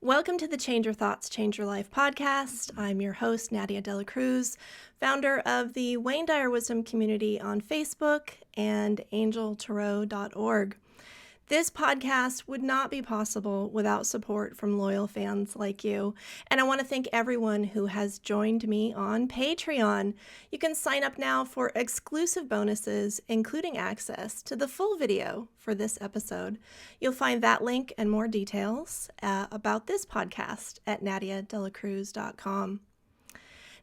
Welcome to the Change Your Thoughts, Change Your Life podcast. I'm your host, Nadia De La Cruz, founder of the Wayne Dyer Wisdom Community on Facebook and angeltarot.org. This podcast would not be possible without support from loyal fans like you. And I want to thank everyone who has joined me on Patreon. You can sign up now for exclusive bonuses, including access to the full video for this episode. You'll find that link and more details about this podcast at nadiadelacruz.com.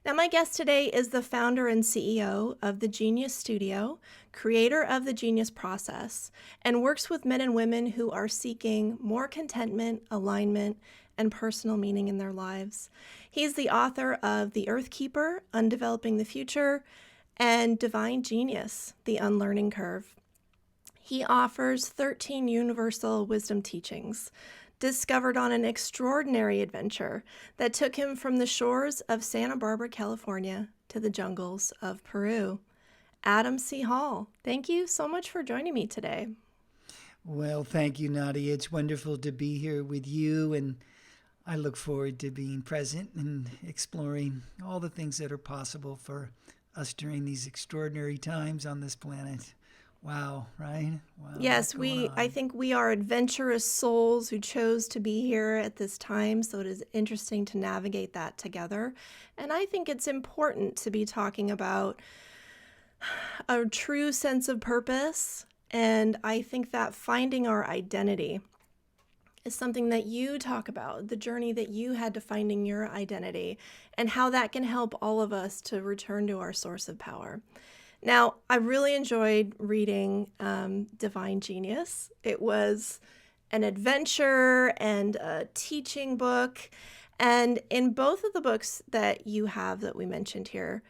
Now, my guest today is the founder and CEO of the Genius Studio, creator of the Genius Process, and works with men and women who are seeking more contentment, alignment, and personal meaning in their lives. He's the author of The Earth Keeper, Undeveloping the Future, and Divine Genius, The Unlearning Curve. He offers 13 universal wisdom teachings, discovered on an extraordinary adventure that took him from the shores of Santa Barbara, California, to the jungles of Peru. Adam C. Hall, thank you so much for joining me today. Well, thank you, Nadia. It's wonderful to be here with you, and I look forward to being present and exploring all the things that are possible for us during these extraordinary times on this planet. Wow, right? Wow, yes, I think we are adventurous souls who chose to be here at this time, so it is interesting to navigate that together. And I think it's important to be talking about a true sense of purpose, and I think that finding our identity is something that you talk about, the journey that you had to finding your identity, and how that can help all of us to return to our source of power. Now, I really enjoyed reading Divine Genius. It was an adventure and a teaching book. And in both of the books that you have that we mentioned here,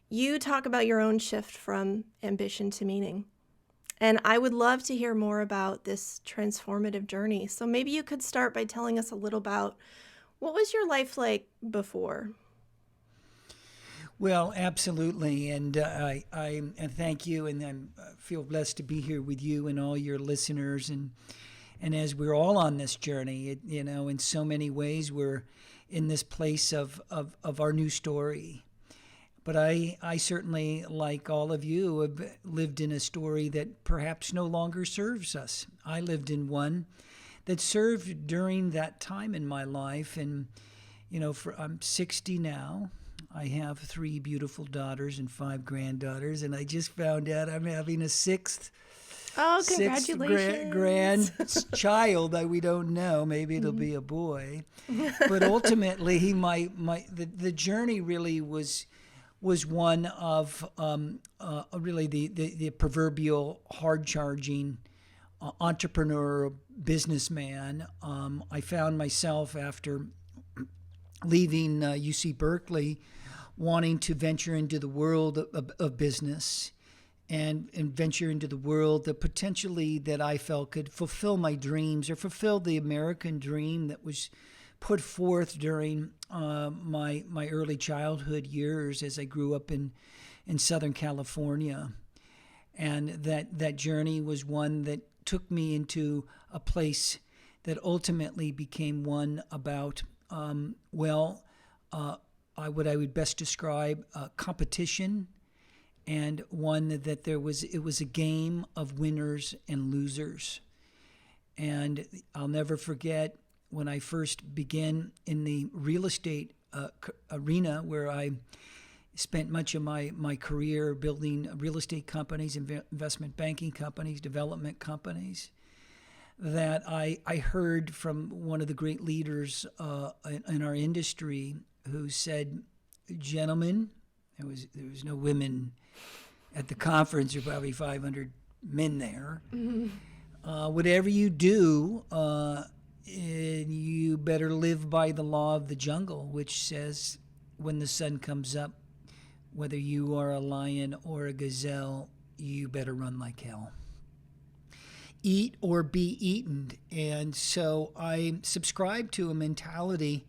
you talk about your own shift from ambition to meaning. And I would love to hear more about this transformative journey. So maybe you could start by telling us a little about what was your life like before? Well, absolutely, and I thank you, and I feel blessed to be here with you and all your listeners, and as we're all on this journey, in so many ways we're in this place of our new story. But I certainly, like all of you, have lived in a story that perhaps no longer serves us. I lived in one that served during that time in my life, and I'm 60 now. I have 3 beautiful daughters and 5 granddaughters, and I just found out I'm having a sixth congratulations. grandchild that we don't know. Maybe it'll be a boy. But ultimately, the journey really was one of really the proverbial hard-charging entrepreneur businessman. I found myself after leaving UC Berkeley, wanting to venture into the world of business and venture into the world that potentially that I felt could fulfill my dreams or fulfill the American dream that was put forth during my early childhood years as I grew up in Southern California. And that journey was one that took me into a place that ultimately became one about what I would best describe competition, and one that it was a game of winners and losers. And I'll never forget when I first began in the real estate arena, where I spent much of my career building real estate companies, investment banking companies, development companies, that I heard from one of the great leaders in our industry who said, "Gentlemen," there was no women at the conference, there were probably 500 men there. Mm-hmm. Whatever you do, you better live by the law of the jungle, which says when the sun comes up, whether you are a lion or a gazelle, you better run like hell. Eat or be eaten. And so I subscribe to a mentality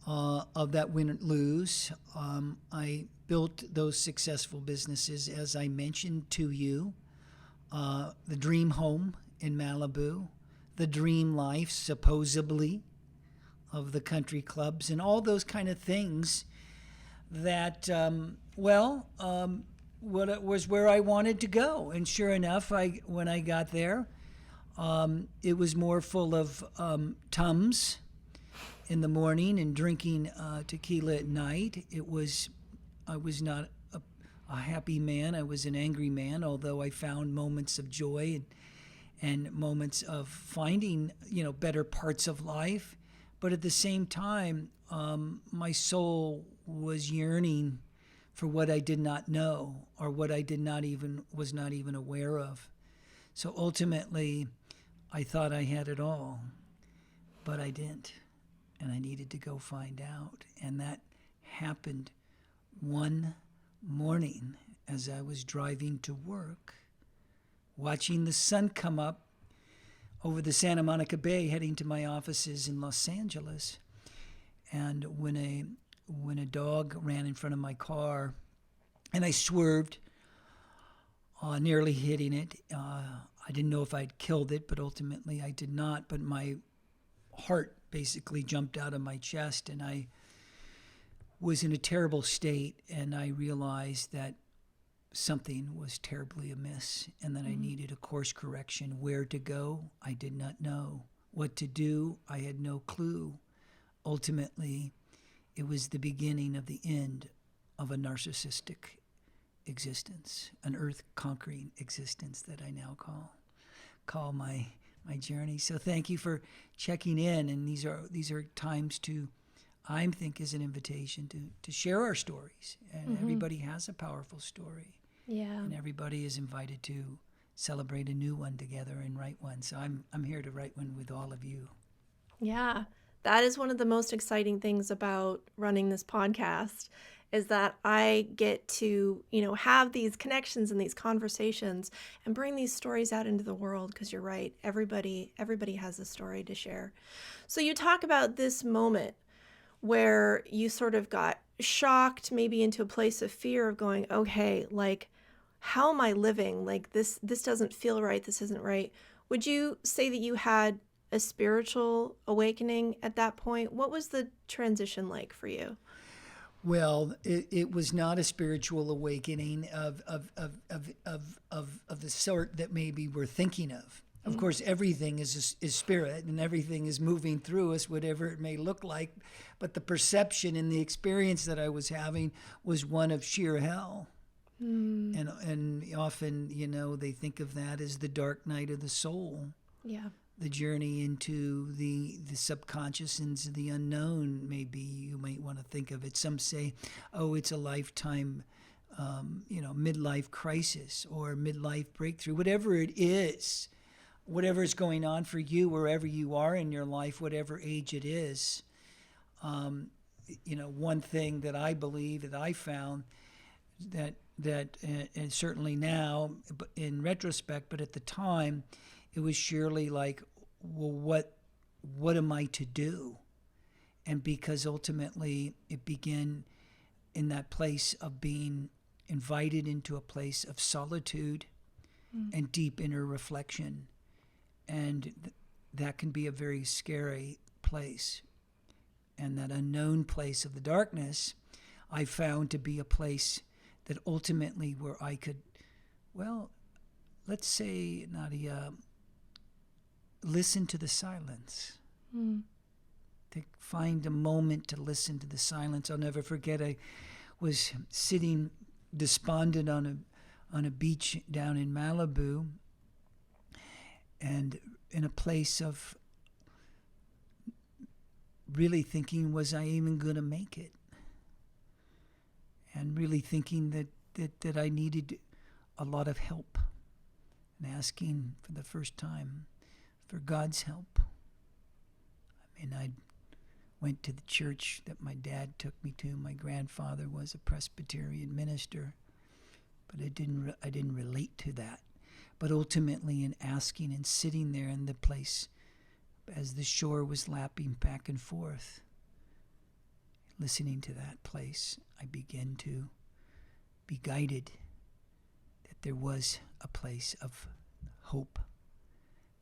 of that win or lose. I built those successful businesses, as I mentioned to you, the dream home in Malibu, the dream life, supposedly, of the country clubs and all those kind of things that, what it was where I wanted to go. And sure enough, when I got there, it was more full of Tums in the morning and drinking tequila at night. I was not a happy man. I was an angry man, although I found moments of joy and moments of finding, better parts of life. But at the same time, my soul was yearning for what I did not know, or what I was not even aware of. So ultimately, I thought I had it all, but I didn't, and I needed to go find out. And that happened one morning as I was driving to work, watching the sun come up over the Santa Monica Bay, heading to my offices in Los Angeles. And when a dog ran in front of my car, and I swerved, nearly hitting it. I didn't know if I'd killed it, but ultimately I did not. But my heart basically jumped out of my chest, and I was in a terrible state, and I realized that something was terribly amiss and that I needed a course correction. Where to go, I did not know. What to do, I had no clue. Ultimately, it was the beginning of the end of a narcissistic existence, an earth-conquering existence that I now call my journey. So thank you for checking in, and these are times to, I think, is an invitation to share our stories, and everybody has a powerful story. Yeah. And everybody is invited to celebrate a new one together and write one. So I'm here to write one with all of you. Yeah. That is one of the most exciting things about running this podcast, is that I get to, have these connections and these conversations and bring these stories out into the world, because you're right, everybody has a story to share. So you talk about this moment where you sort of got shocked, maybe into a place of fear of going, okay, like, how am I living? Like, this doesn't feel right. This isn't right. Would you say that you had a spiritual awakening at that point? What was the transition like for you? Well, it was not a spiritual awakening of the sort that maybe we're thinking of. Of course, everything is spirit, and everything is moving through us, whatever it may look like. But the perception and the experience that I was having was one of sheer hell. And often, they think of that as the dark night of the soul. Yeah. The journey into the subconscious, into the unknown, maybe you might want to think of it. Some say, oh, it's a lifetime, midlife crisis or midlife breakthrough, whatever it is. Whatever is going on for you, wherever you are in your life, whatever age it is. One thing that I believe that I found that and certainly now, in retrospect, but at the time, it was surely like, well, what am I to do? And because ultimately it began in that place of being invited into a place of solitude and deep inner reflection. And that can be a very scary place. And that unknown place of the darkness, I found to be a place that ultimately where I could, let's say, Nadia, listen to the silence. To find a moment to listen to the silence. I'll never forget, I was sitting despondent on a beach down in Malibu, and in a place of really thinking, was I even going to make it? And really thinking that I needed a lot of help, and asking for the first time for God's help. I mean, I went to the church that my dad took me to. My grandfather was a Presbyterian minister, but I didn't relate to that. But ultimately, in asking and sitting there in the place as the shore was lapping back and forth, listening to that place, I began to be guided that there was a place of hope,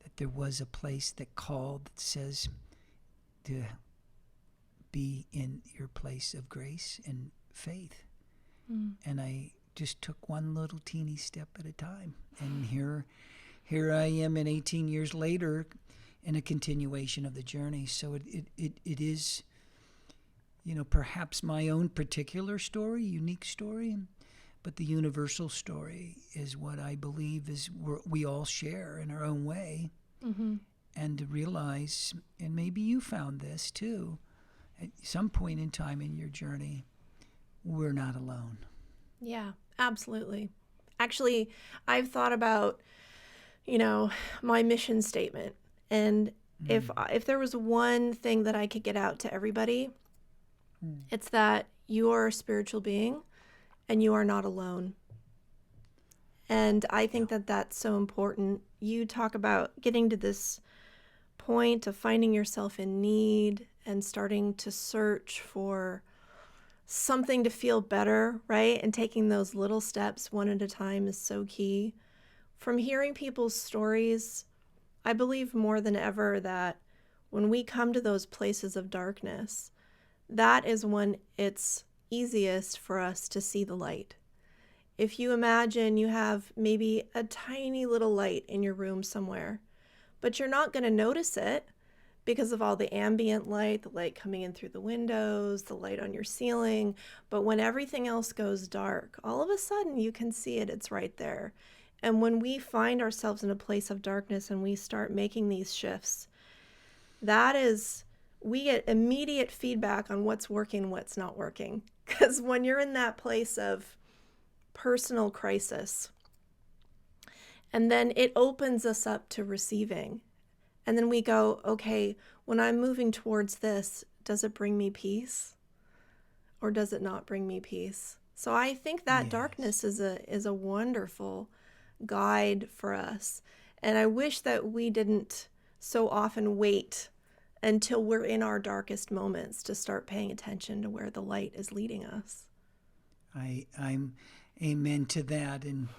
that there was a place that called, that says to be in your place of grace and faith. And I just took one little teeny step at a time. And here I am, and 18 years later, in a continuation of the journey. So it is, perhaps my own particular story, unique story, but the universal story is what I believe is we all share in our own way. And to realize, and maybe you found this too, at some point in time in your journey, we're not alone. Yeah, absolutely. Actually, I've thought about, my mission statement. And if there was one thing that I could get out to everybody, it's that you are a spiritual being and you are not alone. And I think that that's so important. You talk about getting to this point of finding yourself in need and starting to search for something to feel better, right? And taking those little steps one at a time is so key. From hearing people's stories, I believe more than ever that when we come to those places of darkness, that is when it's easiest for us to see the light. If you imagine you have maybe a tiny little light in your room somewhere, but you're not going to notice it because of all the ambient light, the light coming in through the windows, the light on your ceiling. But when everything else goes dark, all of a sudden you can see it. It's right there. And when we find ourselves in a place of darkness and we start making these shifts, we get immediate feedback on what's working, what's not working. Because when you're in that place of personal crisis, and then it opens us up to receiving. And then we go, okay, when I'm moving towards this, does it bring me peace? Or does it not bring me peace? So I think that darkness is a wonderful guide for us. And I wish that we didn't so often wait until we're in our darkest moments to start paying attention to where the light is leading us. I'm amen to that. And,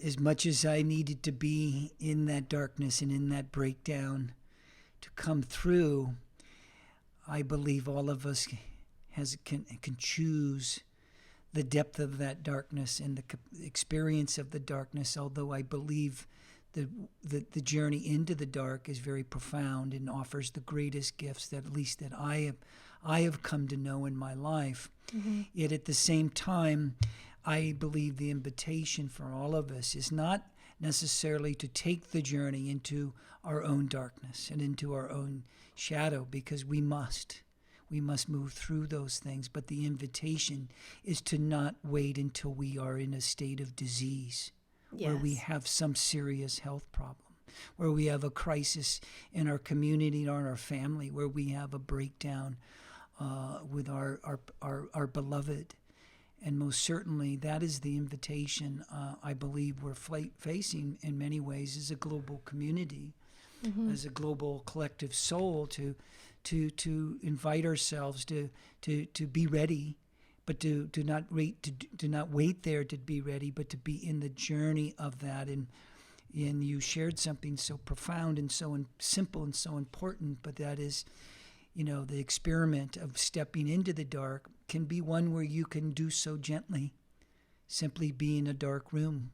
as much as I needed to be in that darkness and in that breakdown to come through, I believe all of us can choose the depth of that darkness and the experience of the darkness, although I believe the journey into the dark is very profound and offers the greatest gifts that at least that I have come to know in my life. Yet at the same time, I believe the invitation for all of us is not necessarily to take the journey into our own darkness and into our own shadow, because we must move through those things. But the invitation is to not wait until we are in a state of disease, where we have some serious health problem, where we have a crisis in our community or in our family, where we have a breakdown with our beloved. And most certainly, that is the invitation I believe we're facing in many ways as a global community, as a global collective soul, to invite ourselves to be ready, but to not wait there to be ready, but to be in the journey of that. And you shared something so profound and so simple and so important, but that is, the experiment of stepping into the dark can be one where you can do so gently, simply be in a dark room.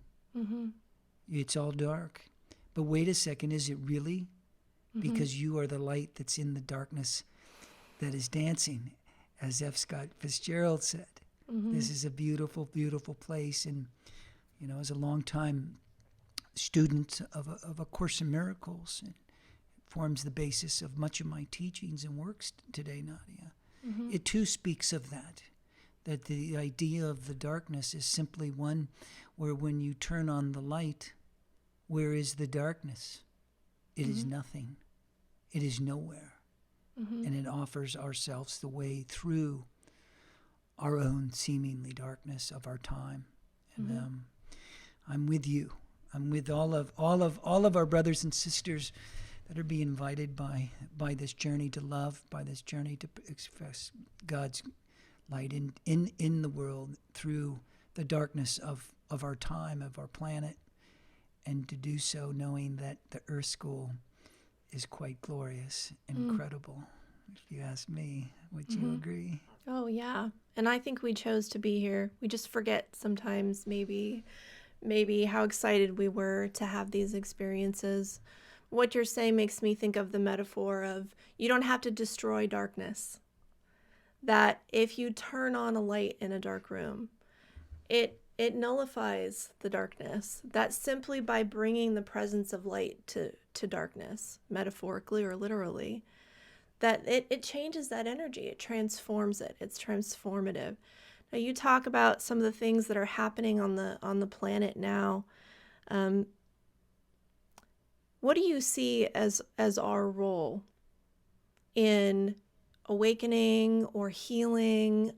It's all dark. But wait a second, is it really? Because you are the light that's in the darkness that is dancing, as F. Scott Fitzgerald said. This is a beautiful, beautiful place. And, as a long-time student of A Course in Miracles, and forms the basis of much of my teachings and works today, Nadia. It too speaks of that the idea of the darkness is simply one where when you turn on the light, where is the darkness? It is nothing. It is nowhere. And it offers ourselves the way through our own seemingly darkness of our time. And I'm with you. I'm with all of our brothers and sisters that are being invited by this journey to love, by this journey to express God's light in the world through the darkness of our time, of our planet, and to do so knowing that the Earth School is quite glorious and incredible. if you ask me. Would you agree? Oh, yeah. And I think we chose to be here. We just forget sometimes maybe how excited we were to have these experiences. What you're saying makes me think of the metaphor of you don't have to destroy darkness. That if you turn on a light in a dark room, it nullifies the darkness. That simply by bringing the presence of light to darkness, metaphorically or literally, that it changes that energy. It transforms it. It's transformative. Now you talk about some of the things that are happening on the planet now. What do you see as our role in awakening or healing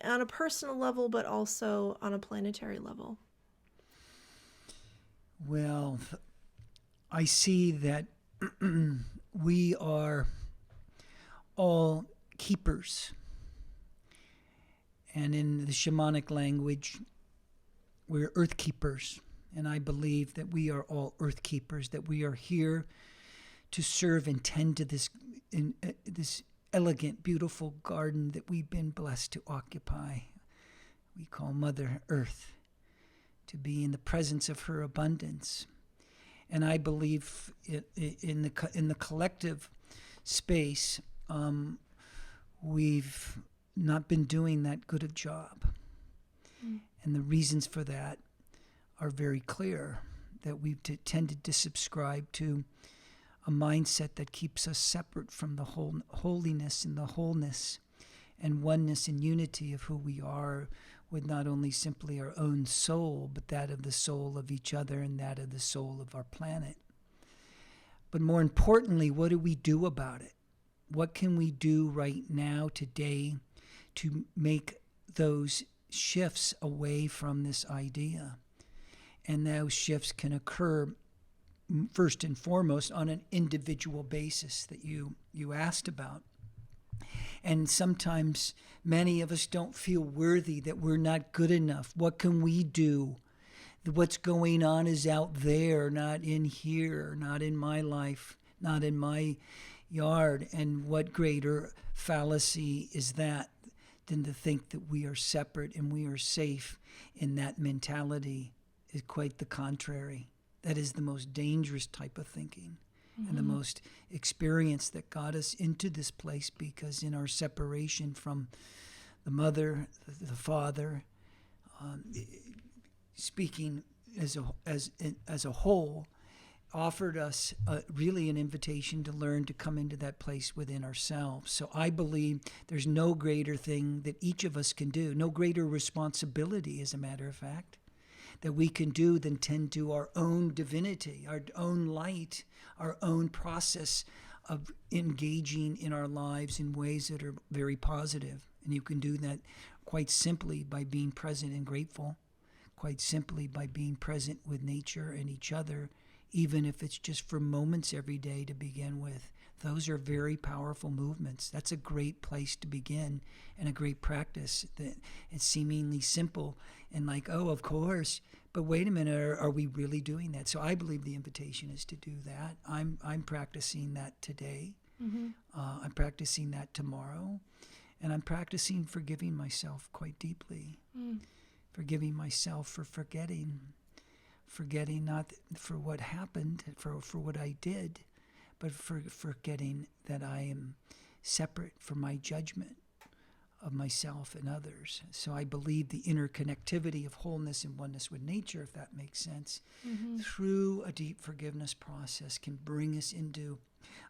on a personal level, but also on a planetary level? Well, I see that we are all keepers. And in the shamanic language, we're earth keepers. And I believe that we are all earth keepers, that we are here to serve and tend to this elegant, beautiful garden that we've been blessed to occupy. We call Mother Earth, to be in the presence of her abundance. And I believe in the collective space, we've not been doing that good a job. And the reasons for that are very clear, that we've tended to subscribe to a mindset that keeps us separate from the holiness and the wholeness and oneness and unity of who we are, with not only simply our own soul, but that of the soul of each other and that of the soul of our planet. But more importantly, what do we do about it? What can we do right now, today, to make those shifts away from this idea? And those shifts can occur first and foremost on an individual basis that you asked about. And sometimes many of us don't feel worthy, that we're not good enough. What can we do? What's going on is out there, not in here, not in my life, not in my yard. And what greater fallacy is that than to think that we are separate and we are safe in that mentality? Is quite the contrary. That is the most dangerous type of thinking. And the most experience that got us into this place, because in our separation from the mother, the father, speaking as a whole, offered us really an invitation to learn to come into that place within ourselves. So I believe there's no greater thing that each of us can do, no greater responsibility, as a matter of fact, that we can do than tend to our own divinity, our own light, our own process of engaging in our lives in ways that are very positive. And you can do that quite simply by being present and grateful, quite simply by being present with nature and each other, even if it's just for moments every day to begin with. Those are very powerful movements. That's a great place to begin, and a great practice. That it's seemingly simple and like, oh, of course, but wait a minute, are we really doing that? So I believe the invitation is to do that. I'm practicing that today. I'm practicing that tomorrow, and I'm practicing forgiving myself quite deeply. Forgiving myself for forgetting not for what happened, for what I did, but for forgetting that I am separate from my judgment of myself and others. So I believe the interconnectivity of wholeness and oneness with nature, if that makes sense, through a deep forgiveness process can bring us into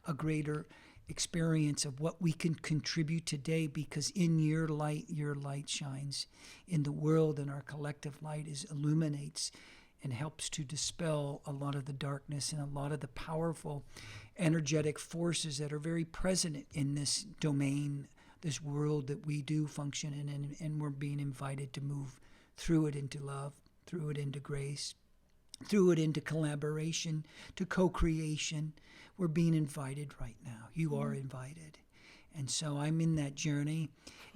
a greater experience of what we can contribute today, because in your light shines in the world, and our collective light illuminates and helps to dispel a lot of the darkness and a lot of the powerful energetic forces that are very present in this domain, this world that we do function in, and we're being invited to move through it into love, through it into grace, through it into collaboration, to co-creation. We're being invited right now. You are invited. And so I'm in that journey,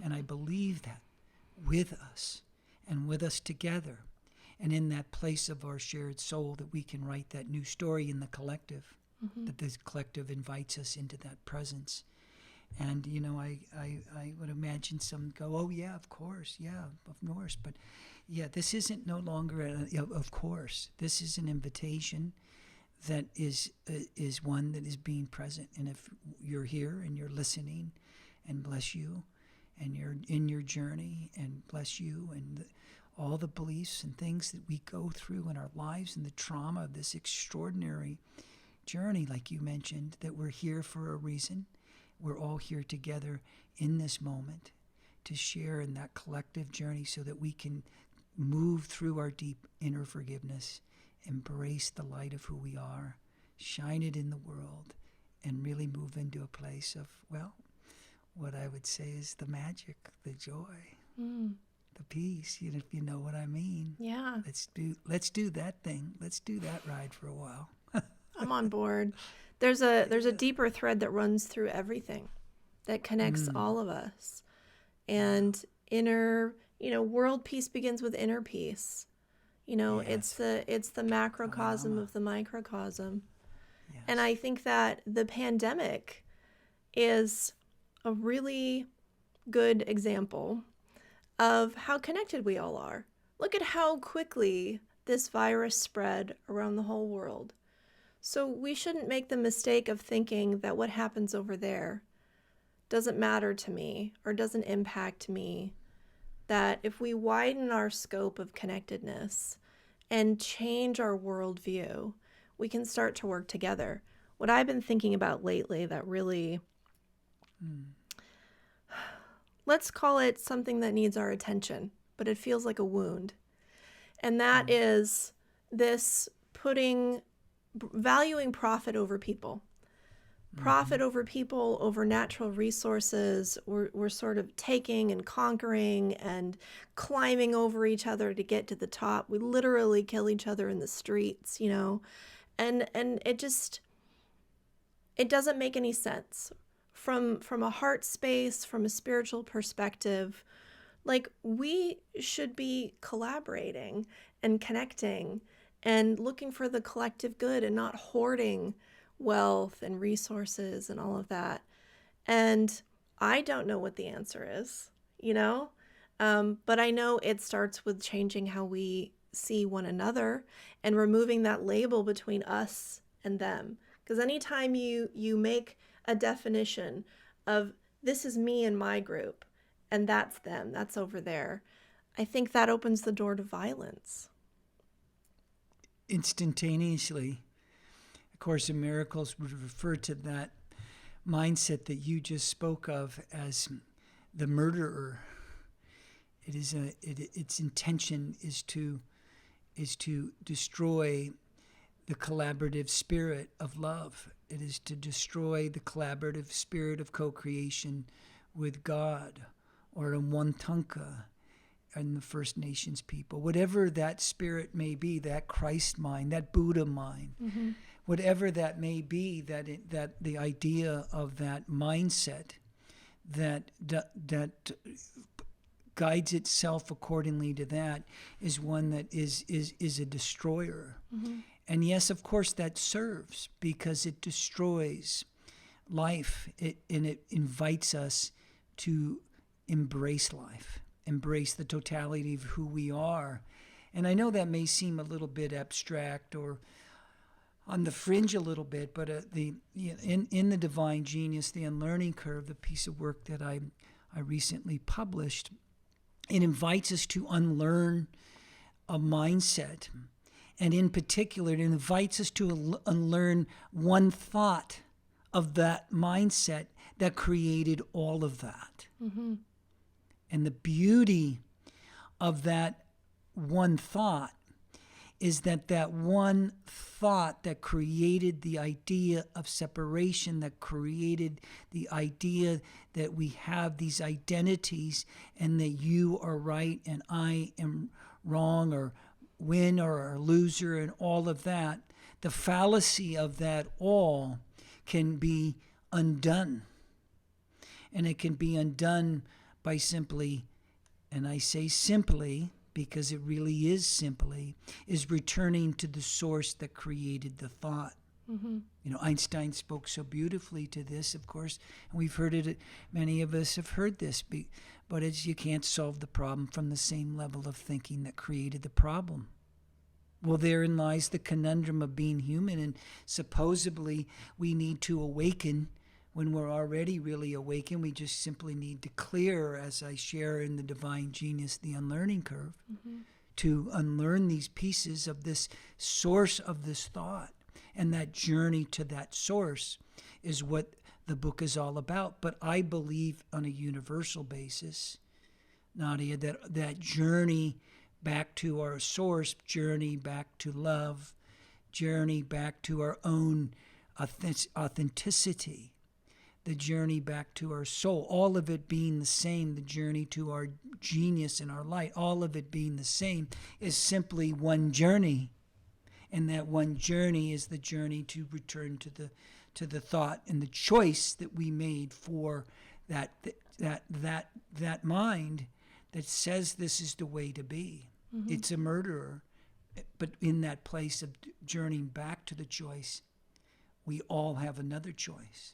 and I believe that with us and with us together, and in that place of our shared soul, that we can write that new story in the collective, that this collective invites us into that presence. And, I would imagine some go, oh, yeah, of course, yeah, of course. But, yeah, this isn't no longer, of course. This is an invitation that is one that is being present. And if you're here and you're listening, and bless you, and you're in your journey, and bless you, and all the beliefs and things that we go through in our lives and the trauma of this extraordinary journey, like you mentioned, that we're here for a reason. We're all here together in this moment to share in that collective journey so that we can move through our deep inner forgiveness, embrace the light of who we are, shine it in the world, and really move into a place of, well, what I would say is the magic, the joy, the peace, if you know what I mean. Yeah. Let's do that thing. Let's do that ride for a while. I'm on board. There's a deeper thread that runs through everything that connects all of us. And inner, world peace begins with inner peace. Yes. It's the macrocosm of the microcosm. Yes. And I think that the pandemic is a really good example of how connected we all are. Look at how quickly this virus spread around the whole world. So we shouldn't make the mistake of thinking that what happens over there doesn't matter to me or doesn't impact me. That if we widen our scope of connectedness and change our worldview, we can start to work together. What I've been thinking about lately that really, let's call it something that needs our attention, but it feels like a wound. And that is this valuing profit over people. Profit over people, over natural resources. We're sort of taking and conquering and climbing over each other to get to the top. We literally kill each other in the streets, and it doesn't make any sense from a heart space, from a spiritual perspective. Like, we should be collaborating and connecting and looking for the collective good and not hoarding wealth and resources and all of that. And I don't know what the answer is, but I know it starts with changing how we see one another and removing that label between us and them. Because anytime you make a definition of this is me and my group and that's them, that's over there, I think that opens the door to violence. Instantaneously. Course in Miracles would refer to that mindset that you just spoke of as the murderer. Its intention is to destroy the collaborative spirit of love. It is to destroy the collaborative spirit of co-creation with God, or in Wantanka and the First Nations people. Whatever that spirit may be, that Christ mind, that Buddha mind. Whatever that may be, that the idea of that mindset that guides itself accordingly to that is one that is a destroyer. And yes, of course, that serves because it destroys life. It invites us to embrace life, embrace the totality of who we are. And I know that may seem a little bit abstract or on the fringe a little bit, but in the Divine Genius, the Unlearning Curve, the piece of work that I recently published, it invites us to unlearn a mindset. And in particular, it invites us to unlearn one thought of that mindset that created all of that. And the beauty of that one thought is that one thought that created the idea of separation, that created the idea that we have these identities and that you are right and I am wrong or win or a loser and all of that, the fallacy of that all can be undone. And it can be undone by simply, and I say simply, because it really is simply, is returning to the source that created the thought. Einstein spoke so beautifully to this, of course, and we've heard it. Many of us have heard this, but it's you can't solve the problem from the same level of thinking that created the problem. Well, therein lies the conundrum of being human, and supposedly we need to awaken when we're already really awakened. We just simply need to clear, as I share in the Divine Genius, the Unlearning Curve, to unlearn these pieces of this source of this thought. And that journey to that source is what the book is all about. But I believe on a universal basis, Nadia, that journey back to our source, journey back to love, journey back to our own authenticity, the journey back to our soul, all of it being the same, the journey to our genius and our light, all of it being the same, is simply one journey. And that one journey is the journey to return to the thought and the choice that we made for that mind that says this is the way to be. It's a murderer. But in that place of journeying back to the choice, we all have another choice.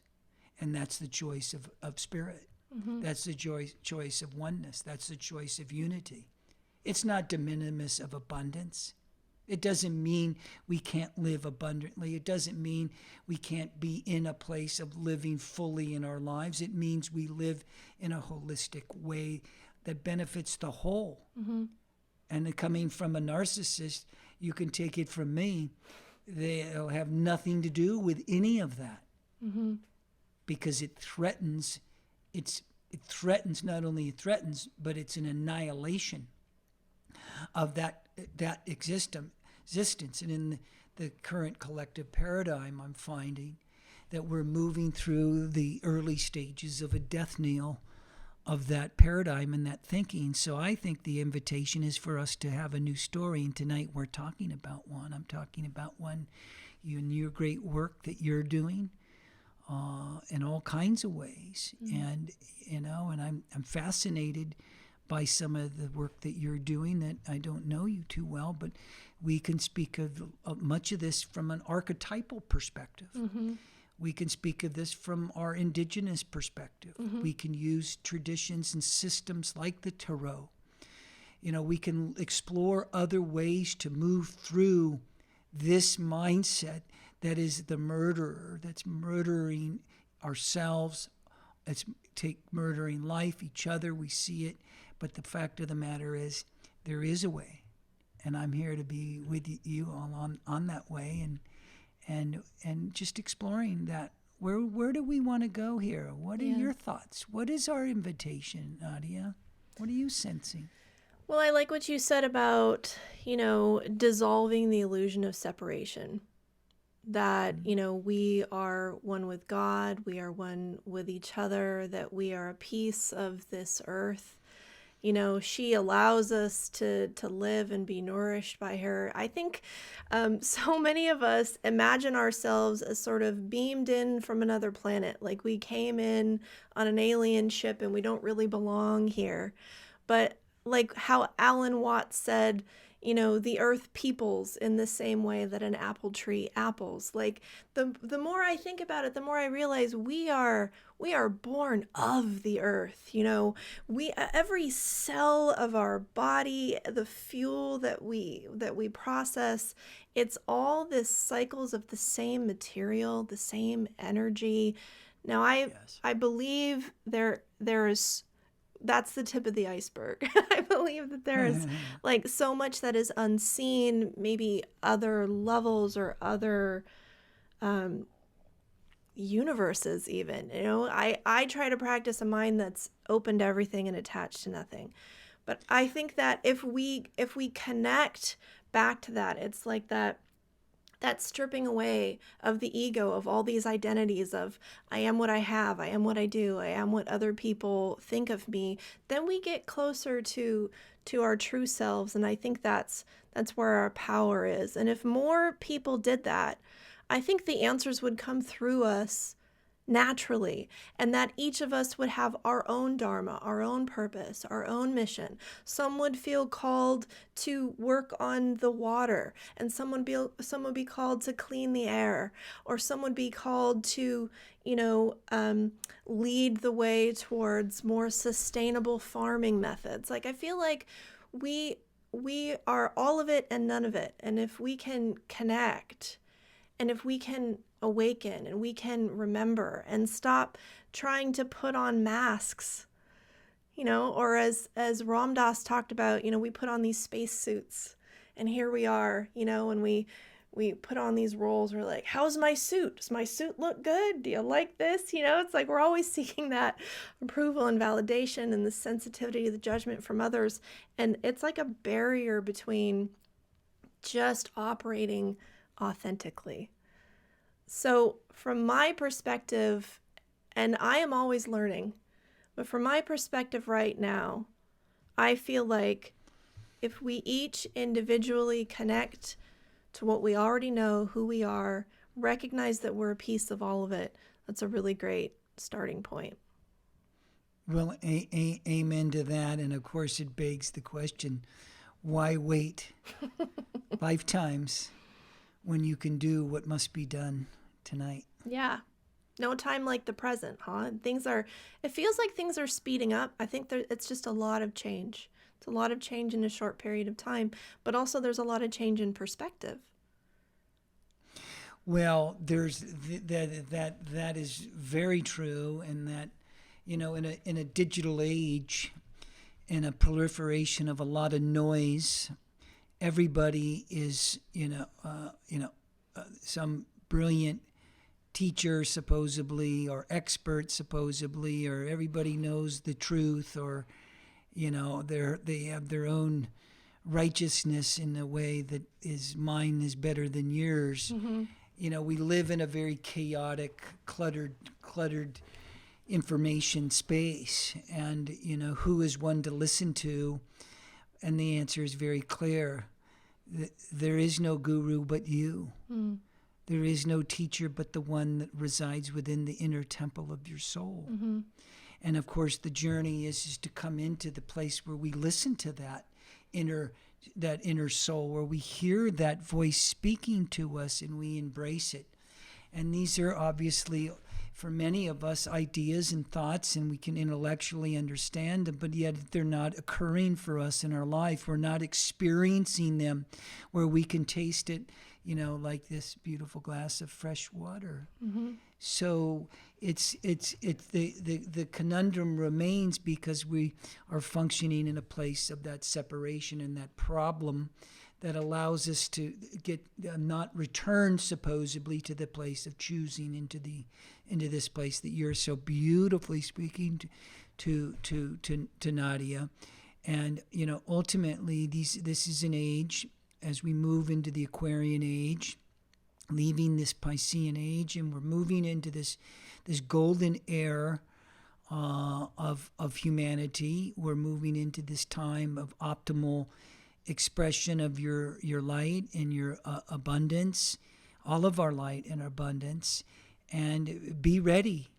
And that's the choice of spirit. That's the choice of oneness. That's the choice of unity. It's not de minimis of abundance. It doesn't mean we can't live abundantly. It doesn't mean we can't be in a place of living fully in our lives. It means we live in a holistic way that benefits the whole. And coming from a narcissist, you can take it from me, they'll have nothing to do with any of that. Because it threatens, not only it threatens, but it's an annihilation of that existence. And in the current collective paradigm, I'm finding that we're moving through the early stages of a death knell of that paradigm and that thinking. So I think the invitation is for us to have a new story. And tonight we're talking about one. I'm talking about one in your great work that you're doing in all kinds of ways. And, and I'm fascinated by some of the work that you're doing that I don't know you too well, but we can speak of much of this from an archetypal perspective. We can speak of this from our indigenous perspective. We can use traditions and systems like the tarot. We can explore other ways to move through this mindset that is the murderer, that's murdering ourselves, it's murdering life, each other, we see it. But the fact of the matter is, there is a way, and I'm here to be with you all on that way, and just exploring that. Where do we want to go here? What are your thoughts? What is our invitation, Nadia? What are you sensing? Well, I like what you said about, dissolving the illusion of separation. That, we are one with God, we are one with each other, that we are a piece of this earth. She allows us to live and be nourished by her. I think so many of us imagine ourselves as sort of beamed in from another planet, like we came in on an alien ship and we don't really belong here. But like how Alan Watts said, the earth peoples in the same way that an apple tree apples. Like the more I think about it, the more I realize we are born of the earth. Every cell of our body, the fuel that we process, it's all this cycles of the same material, the same energy. Now I believe there's that's the tip of the iceberg. I believe that there is like so much that is unseen, maybe other levels or other universes even. I try to practice a mind that's open to everything and attached to nothing. But I think that if we connect back to that, it's like that stripping away of the ego, of all these identities of I am what I have, I am what I do, I am what other people think of me, then we get closer to our true selves. And I think that's where our power is. And if more people did that, I think the answers would come through us naturally, and that each of us would have our own dharma, our own purpose, our own mission. Some would feel called to work on the water, and some would be called to clean the air, or some would be called to, lead the way towards more sustainable farming methods. Like, I feel like we are all of it and none of it, and if we can connect, and if we can awaken, and we can remember and stop trying to put on masks, or as Ram Dass talked about, we put on these space suits, and here we are, and we put on these roles. We're like, how's my suit? Does my suit look good? Do you like this? It's like we're always seeking that approval and validation and the sensitivity to the judgment from others. And it's like a barrier between just operating authentically. So from my perspective, and I am always learning, but from my perspective right now, I feel like if we each individually connect to what we already know, who we are, recognize that we're a piece of all of it, that's a really great starting point. Well, amen to that. And of course, it begs the question, why wait lifetimes when you can do what must be done tonight? Yeah. No time like the present, huh? It feels like things are speeding up. I think it's just a lot of change. It's a lot of change in a short period of time, but also there's a lot of change in perspective. Well, there's that is very true, and that, in a digital age, in a proliferation of a lot of noise, everybody is, some brilliant teacher supposedly, or expert supposedly, or everybody knows the truth, or they have their own righteousness in a way that mine is better than yours. Mm-hmm. We live in a very chaotic, cluttered information space, and who is one to listen to? And the answer is very clear. There is no guru but you. Mm. There is no teacher but the one that resides within the inner temple of your soul. Mm-hmm. And of course, the journey is to come into the place where we listen to that inner soul, where we hear that voice speaking to us and we embrace it. And these are obviously, for many of us, ideas and thoughts, and we can intellectually understand them, but yet they're not occurring for us in our life. We're not experiencing them where we can taste it, like this beautiful glass of fresh water. Mm-hmm. So it's the conundrum remains, because we are functioning in a place of that separation and that problem that allows us to get not return supposedly to the place of choosing into this place that you're so beautifully speaking to Nadia. And ultimately this is an age, as we move into the Aquarian age, leaving this Piscean age, and we're moving into this golden era of humanity. We're moving into this time of optimal expression of your light and your abundance, all of our light and abundance. And be ready.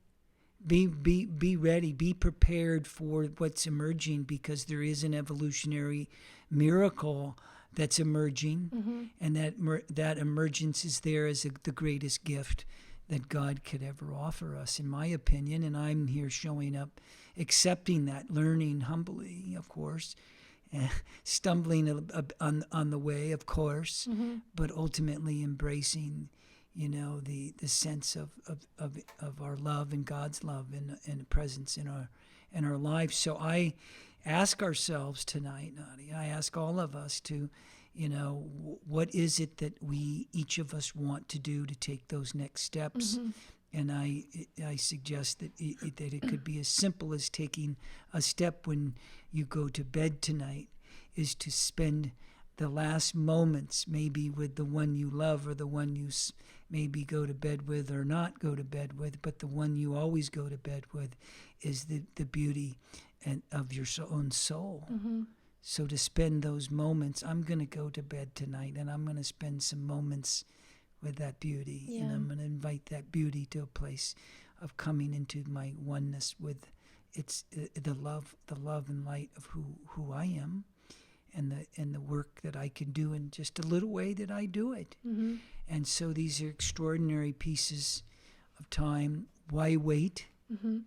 Be ready. Be prepared for what's emerging, because there is an evolutionary miracle that's emerging, Mm-hmm. and that emergence is there as the greatest gift that God could ever offer us, in my opinion. And I'm here showing up, accepting that, learning humbly, of course, stumbling on the way, of course, Mm-hmm. but ultimately embracing, the sense of our love and God's love and presence in our lives. So I ask ourselves tonight, Nadia, I ask all of us to, what is it that each of us want to do to take those next steps? Mm-hmm. And I suggest that it could be as simple as taking a step when you go to bed tonight, is to spend the last moments maybe with the one you love, or the one you maybe go to bed with or not go to bed with, but the one you always go to bed with is the beauty of your own soul. Mm-hmm. So to spend those moments, I'm going to go to bed tonight, and I'm going to spend some moments with that beauty. Yeah. And I'm going to invite that beauty to a place of coming into my oneness with the love and light of who I am, and the work that I can do in just a little way that I do it. Mm-hmm. And so these are extraordinary pieces of time. Why wait? Mm-hmm.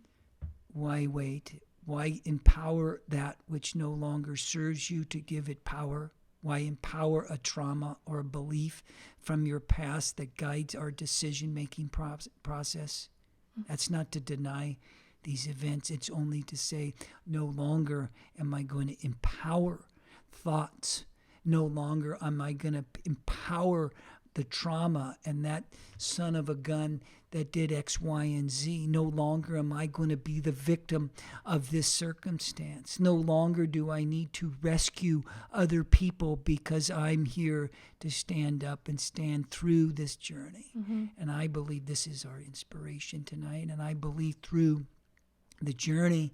Why wait? Why empower that which no longer serves you to give it power? Why empower a trauma or a belief from your past that guides our decision-making process? That's not to deny these events. It's only to say, no longer am I going to empower thoughts. No longer am I going to empower the trauma and that son of a gun that did X, Y, and Z. No longer am I going to be the victim of this circumstance. No longer do I need to rescue other people because I'm here to stand up and stand through this journey. Mm-hmm. And I believe this is our inspiration tonight. And I believe through the journey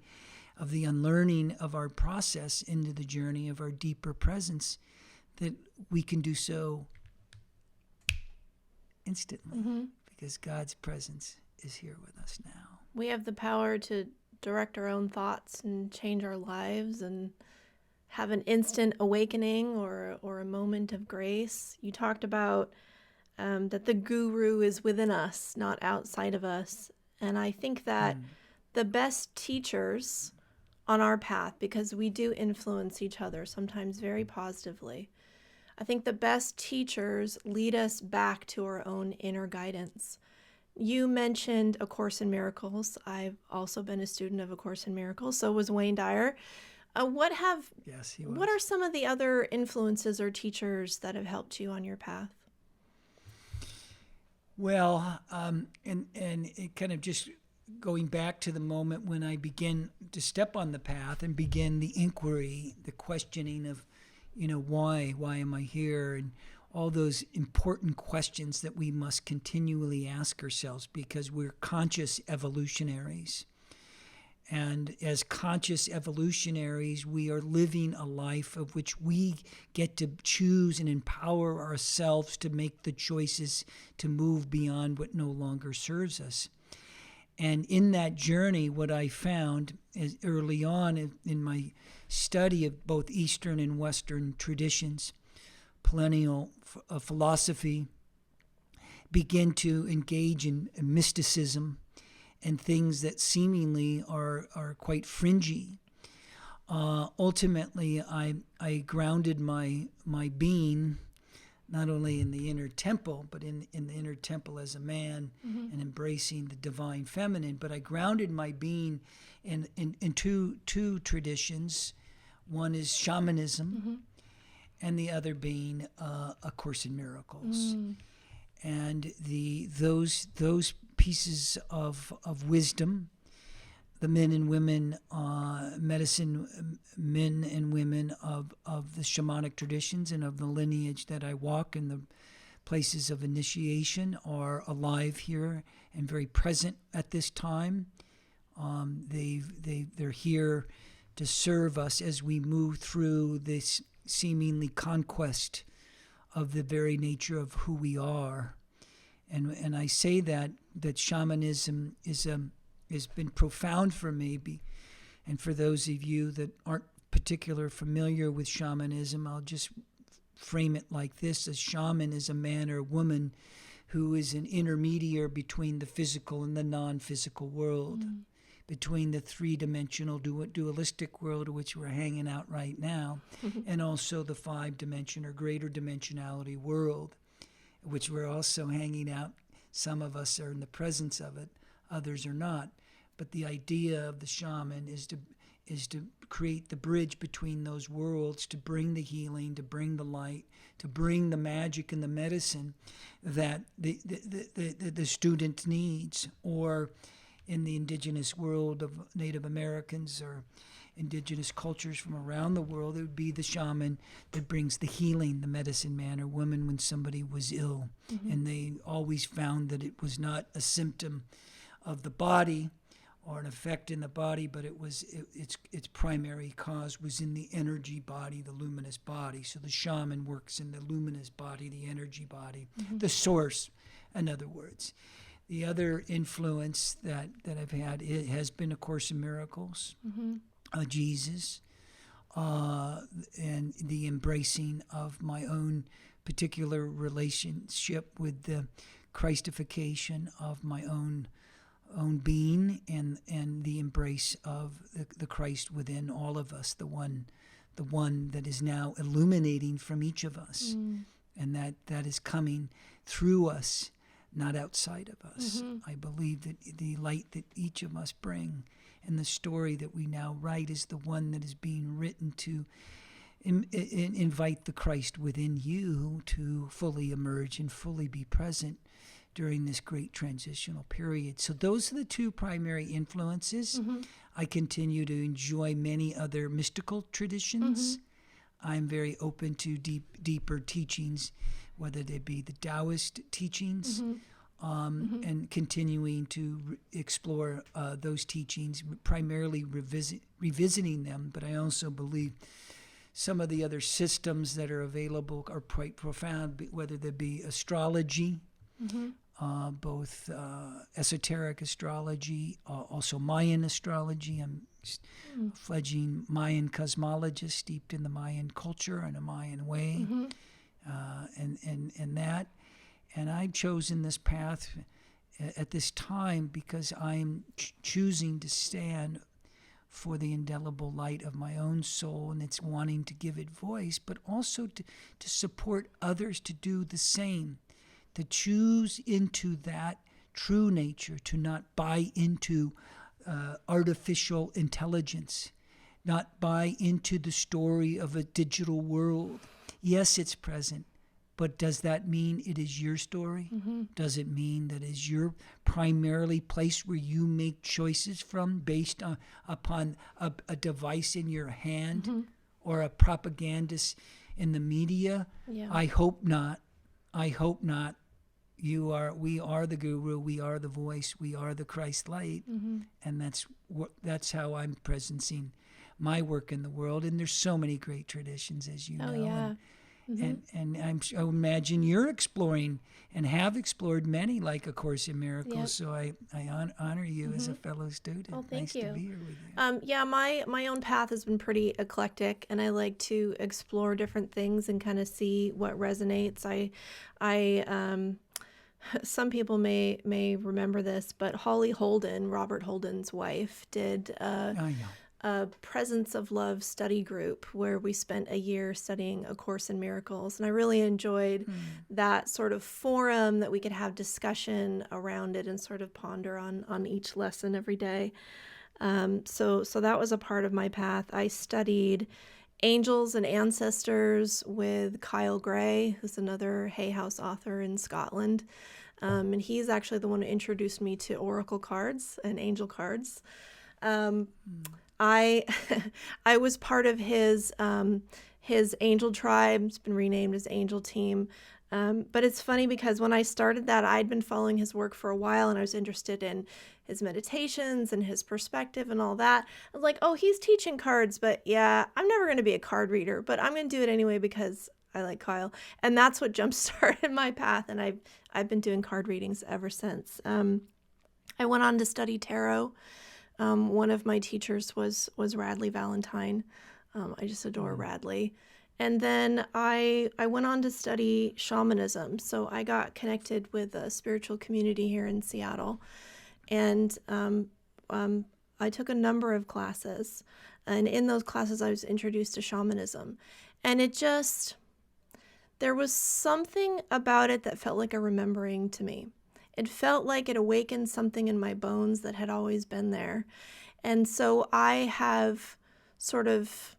of the unlearning of our process into the journey of our deeper presence, that we can do so instantly, Mm-hmm. because God's presence is here with us now. We have the power to direct our own thoughts and change our lives and have an instant awakening or a moment of grace. You talked about that the guru is within us, not outside of us. And I think that the best teachers on our path, because we do influence each other, sometimes very positively, I think the best teachers lead us back to our own inner guidance. You mentioned A Course in Miracles. I've also been a student of A Course in Miracles, so was Wayne Dyer. Yes, he was. What are some of the other influences or teachers that have helped you on your path? Well, and it kind of just going back to the moment when I began to step on the path and begin the inquiry, the questioning of, why am I here? And all those important questions that we must continually ask ourselves, because we're conscious evolutionaries. And as conscious evolutionaries, we are living a life of which we get to choose and empower ourselves to make the choices to move beyond what no longer serves us. And in that journey, what I found is early on in my study of both Eastern and Western traditions, perennial philosophy, begin to engage in mysticism and things that seemingly are quite fringy. Ultimately, I grounded my being not only in the inner temple, but in the inner temple as a man, mm-hmm. and embracing the divine feminine. But I grounded my being in two traditions. One is shamanism, mm-hmm. and the other being A Course in Miracles. Mm. And those pieces of wisdom, the men and women, medicine men and women of the shamanic traditions and of the lineage that I walk in, the places of initiation, are alive here and very present at this time. They're here to serve us as we move through this seemingly conquest of the very nature of who we are. And I say that shamanism has been profound for me. And for those of you that aren't particularly familiar with shamanism, I'll just frame it like this. A shaman is a man or woman who is an intermediary between the physical and the non-physical world, between the three-dimensional dualistic world, which we're hanging out right now, and also the five-dimension or greater dimensionality world, which we're also hanging out. Some of us are in the presence of it, others are not. But the idea of the shaman is to create the bridge between those worlds, to bring the healing, to bring the light, to bring the magic and the medicine that the student needs. Or in the indigenous world of Native Americans or indigenous cultures from around the world, it would be the shaman that brings the healing, the medicine man or woman when somebody was ill. Mm-hmm. And they always found that it was not a symptom of the body or an effect in the body, but its primary cause was in the energy body, the luminous body. So the shaman works in the luminous body, the energy body, mm-hmm. the source, in other words. The other influence that I've had, it has been A Course in Miracles, Jesus, and the embracing of my own particular relationship with the Christification of my own being, and the embrace of the Christ within all of us, the one that is now illuminating from each of us, and that is coming through us, not outside of us. I believe that the light that each of us bring and the story that we now write is the one that is being written to invite the Christ within you to fully emerge and fully be present during this great transitional period. So those are the two primary influences. I continue to enjoy many other mystical traditions. I'm very open to deeper teachings, whether they be the Taoist teachings, and continuing to explore those teachings, primarily revisiting them. But I also believe some of the other systems that are available are quite profound, whether they be astrology, both esoteric astrology, also Mayan astrology. I'm a fledgling Mayan cosmologist steeped in the Mayan culture and a Mayan way, and that. And I've chosen this path at this time because I'm choosing to stand for the indelible light of my own soul, and it's wanting to give it voice, but also to support others to do the same, to choose into that true nature, to not buy into artificial intelligence, not buy into the story of a digital world. Yes, it's present, but does that mean it is your story? Does it mean that is your primarily place where you make choices from based upon a device in your hand or a propagandist in the media? Yeah. I hope not. I hope not. We are the guru. We are the voice. We are the Christ light, and that's how I'm presencing my work in the world. And there's so many great traditions, as you know. Yeah. And I imagine you're exploring and have explored many, like A Course in Miracles. Yep. So I honor you as a fellow student. Oh, thank nice you. to be here with you. Yeah, my own path has been pretty eclectic, and I like to explore different things and kind of see what resonates. I some people may remember this, but Holly Holden, Robert Holden's wife, did a Presence of Love study group where we spent a year studying A Course in Miracles. And I really enjoyed that sort of forum that we could have discussion around it and sort of ponder on each lesson every day. So that was a part of my path. I studied Angels and Ancestors with Kyle Gray, who's another Hay House author in Scotland. And he's actually the one who introduced me to oracle cards and angel cards. I was part of his angel tribe. It's been renamed as Angel Team. But it's funny because when I started that, I'd been following his work for a while, and I was interested in his meditations and his perspective and all that. I was like, oh, he's teaching cards, but yeah, I'm never going to be a card reader, but I'm going to do it anyway because I like Kyle. And that's what jump-started my path, and I've been doing card readings ever since. I went on to study tarot. One of my teachers was Radley Valentine. I just adore Radley. And then I went on to study shamanism. So I got connected with a spiritual community here in Seattle. And I took a number of classes. And in those classes, I was introduced to shamanism. And there was something about it that felt like a remembering to me. It felt like it awakened something in my bones that had always been there. And so I have sort of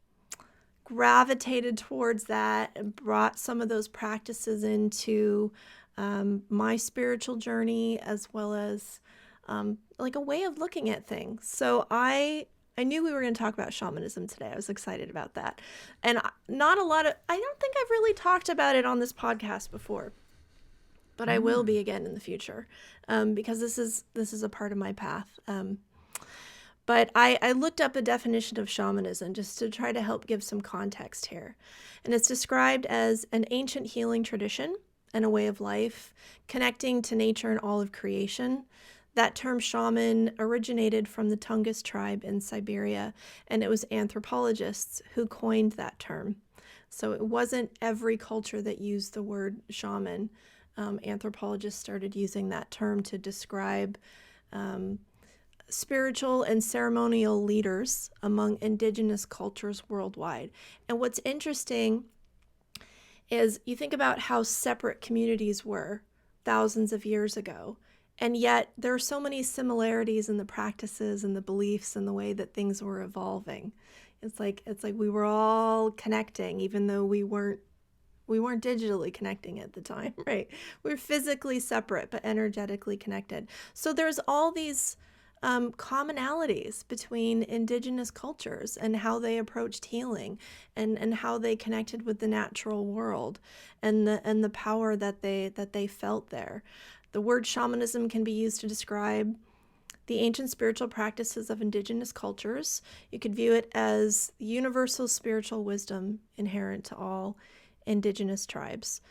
gravitated towards that and brought some of those practices into my spiritual journey, as well as like a way of looking at things. So I knew we were going to talk about shamanism today. I was excited about that. And I don't think I've really talked about it on this podcast before. But I will be again in the future, because this is a part of my path. But I looked up a definition of shamanism just to try to help give some context here. And it's described as an ancient healing tradition and a way of life, connecting to nature and all of creation. That term shaman originated from the Tungus tribe in Siberia, and it was anthropologists who coined that term. So it wasn't every culture that used the word shaman. Anthropologists started using that term to describe spiritual and ceremonial leaders among indigenous cultures worldwide. And what's interesting is you think about how separate communities were thousands of years ago, and yet there are so many similarities in the practices and the beliefs and the way that things were evolving. It's like we were all connecting, even though we weren't digitally connecting at the time, right? We were physically separate, but energetically connected. So there's all these commonalities between indigenous cultures and how they approached healing and how they connected with the natural world and the power that they felt there. The word shamanism can be used to describe the ancient spiritual practices of indigenous cultures. You could view it as universal spiritual wisdom inherent to all indigenous tribes.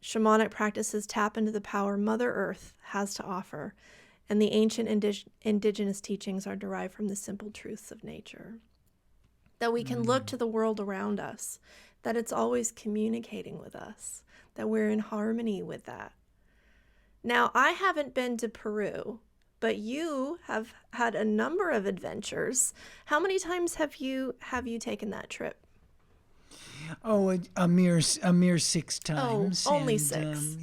Shamanic practices tap into the power Mother Earth has to offer, and the ancient indigenous teachings are derived from the simple truths of nature. That we can look to the world around us, that it's always communicating with us, that we're in harmony with that. Now, I haven't been to Peru, but you have had a number of adventures. How many times have you taken that trip? Oh, a mere 6 times. Oh, only 6.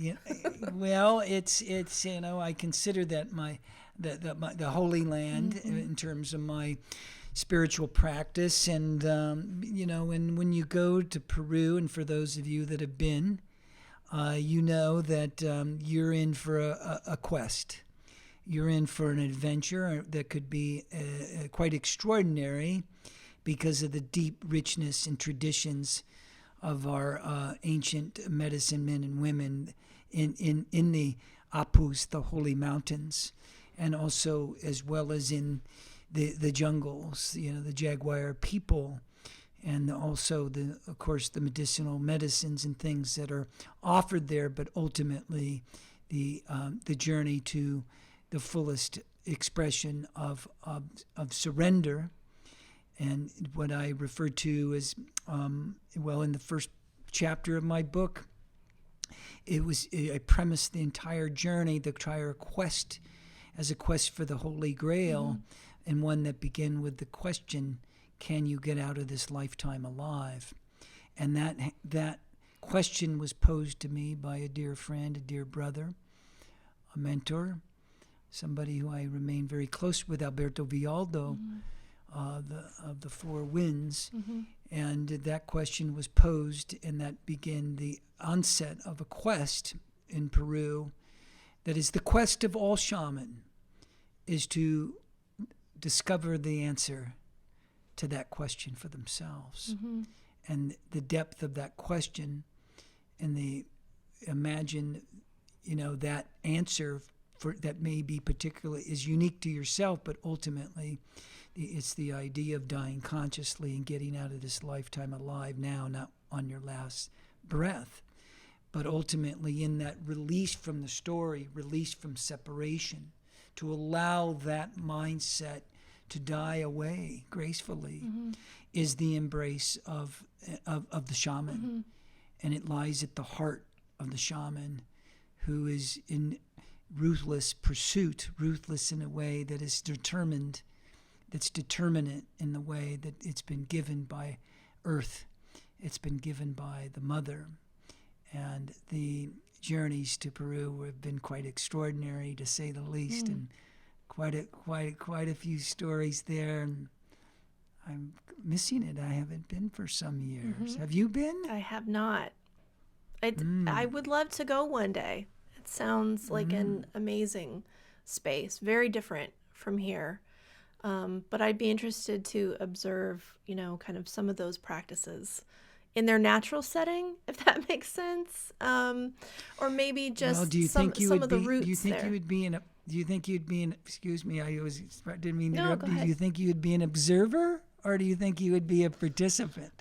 Well, it's I consider that the Holy Land in terms of my spiritual practice, and and when you go to Peru, and for those of you that have been, you know that you're in for a quest. You're in for an adventure that could be quite extraordinary because of the deep richness and traditions of our ancient medicine men and women in the Apus, the holy mountains, and also as well as in the jungles, the Jaguar people, and also of course the medicinal medicines and things that are offered there, but ultimately the journey to the fullest expression of surrender. And what I refer to as, in the first chapter of my book, I premised the entire journey, the entire quest, as a quest for the Holy Grail, and one that began with the question, can you get out of this lifetime alive? And that question was posed to me by a dear friend, a dear brother, a mentor, somebody who I remain very close with, Alberto Villaldo, of the Four Winds. And that question was posed, and that began the onset of a quest in Peru that is the quest of all shaman, is to discover the answer to that question for themselves. And the depth of that question, and imagine that answer that may be particularly is unique to yourself, but ultimately it's the idea of dying consciously and getting out of this lifetime alive now, not on your last breath, but ultimately in that release from the story, release from separation, to allow that mindset to die away gracefully, is the embrace of the shaman. And it lies at the heart of the shaman, who is in ruthless pursuit, ruthless in a way that is determined, that's determinate in the way that it's been given by Earth, it's been given by the Mother. And the journeys to Peru have been quite extraordinary, to say the least, and quite a few stories there. And I'm missing it. I haven't been for some years. Have you been? I have not. I would love to go one day. It sounds like an amazing space, very different from here. But I'd be interested to observe, kind of some of those practices in their natural setting, if that makes sense. Or maybe just some of the roots there. Do you think you'd be an, excuse me, I didn't mean to No, interrupt. go ahead. Do you think you would be an observer, or do you think you would be a participant?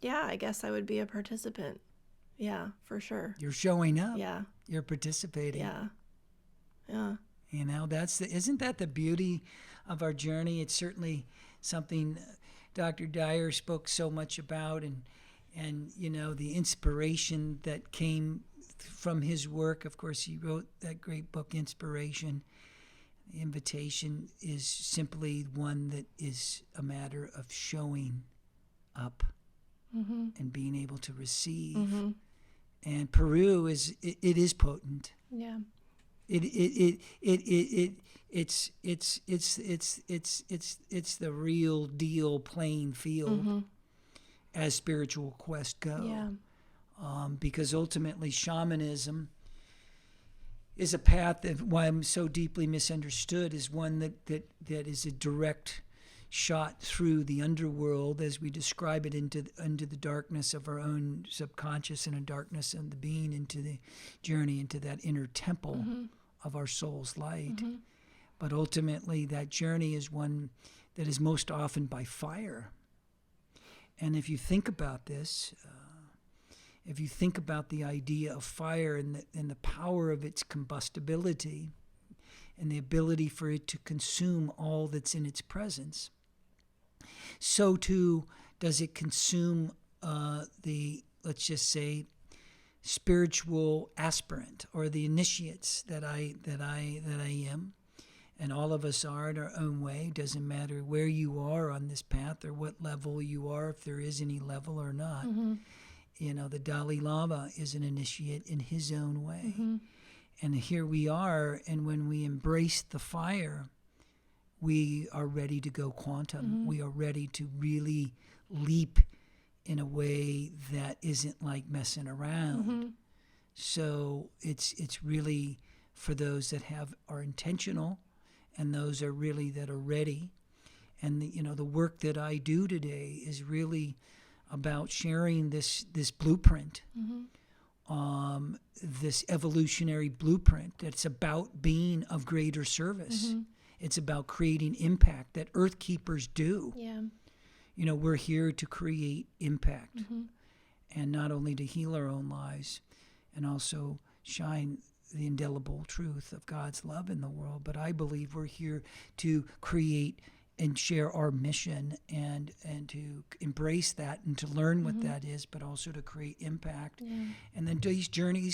Yeah, I guess I would be a participant. Yeah, for sure. You're showing up. Yeah. You're participating. Yeah. Yeah. You know, isn't that the beauty of our journey? It's certainly something Dr. Dyer spoke so much about, and you know, the inspiration that came from his work. Of course, he wrote that great book, Inspiration. The invitation is simply one that is a matter of showing up and being able to receive. And Peru is potent. Yeah. It's the real deal playing field as spiritual quests go. Yeah. Because ultimately shamanism is a path that, why I'm so deeply misunderstood, is one that is a direct shot through the underworld, as we describe it, into the darkness of our own subconscious and a darkness of the being, into the journey into that inner temple of our soul's light. But ultimately that journey is one that is most often by fire. And if you think about this, if you think about the idea of fire and the power of its combustibility and the ability for it to consume all that's in its presence, so too does it consume let's just say, spiritual aspirant or the initiates that I am, and all of us are in our own way. Doesn't matter where you are on this path or what level you are, if there is any level or not. You know, the Dalai Lama is an initiate in his own way. And here we are, and when we embrace the fire, we are ready to go quantum. We are ready to really leap in a way that isn't like messing around. So it's really for those that are intentional, and those are really that are ready. And the work that I do today is really about sharing this blueprint, this evolutionary blueprint that's about being of greater service. It's about creating impact that Earth Keepers do. Yeah. You know, we're here to create impact, and not only to heal our own lives and also shine the indelible truth of God's love in the world, but I believe we're here to create and share our mission and to embrace that and to learn what that is, but also to create impact. And then these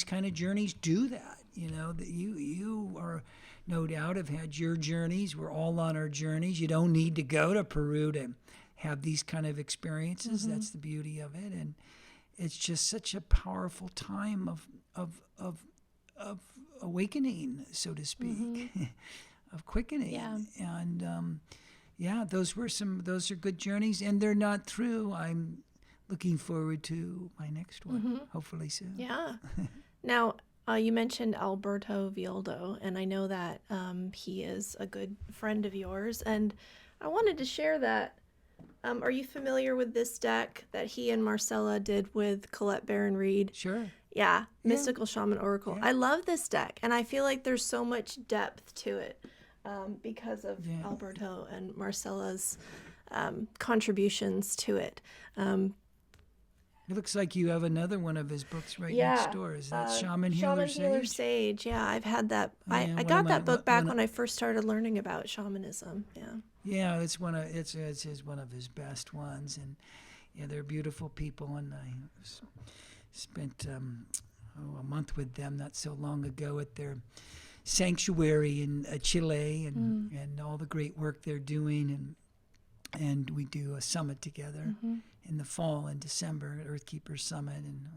kind of journeys do that. You know, that you are no doubt have had your journeys. We're all on our journeys. You don't need to go to Peru to have these kind of experiences. That's the beauty of it. And it's just such a powerful time of awakening, so to speak, of quickening. And those are good journeys, and they're not through. I'm looking forward to my next one, hopefully soon. Yeah. Now, you mentioned Alberto Villoldo, and I know that he is a good friend of yours, and I wanted to share that. Are you familiar with this deck that he and Marcella did with Colette Baron-Reed? Sure. Yeah, Mystical Shaman Oracle. Yeah. I love this deck, and I feel like there's so much depth to it because of Alberto and Marcella's contributions to it. It looks like you have another one of his books next door. Is that Shaman Healer Sage? Shaman Healer Sage, yeah. I've had that. I got that book back when I first started learning about shamanism, Yeah, it's one of his best ones, and they're beautiful people, and I spent a month with them not so long ago at their sanctuary in Chile, and all the great work they're doing, and we do a summit together in the fall in December, Earthkeepers Summit, and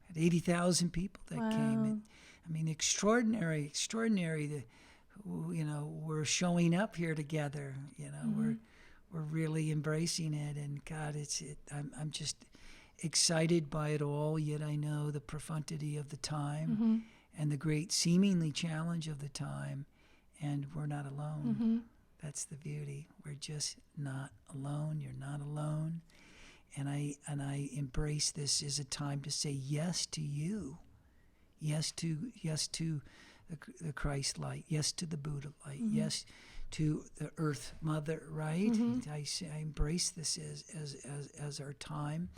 had 80,000 people that came. I mean, extraordinary. We're showing up here together. We're really embracing it, and God, I'm just excited by it all. Yet I know the profundity of the time and the great seemingly challenge of the time, and we're not alone. That's the beauty. We're just not alone. You're not alone. And I embrace this as a time to say yes to you, yes to the Christ light, yes to the Buddha light, yes to the Earth Mother, right? I embrace this as our time,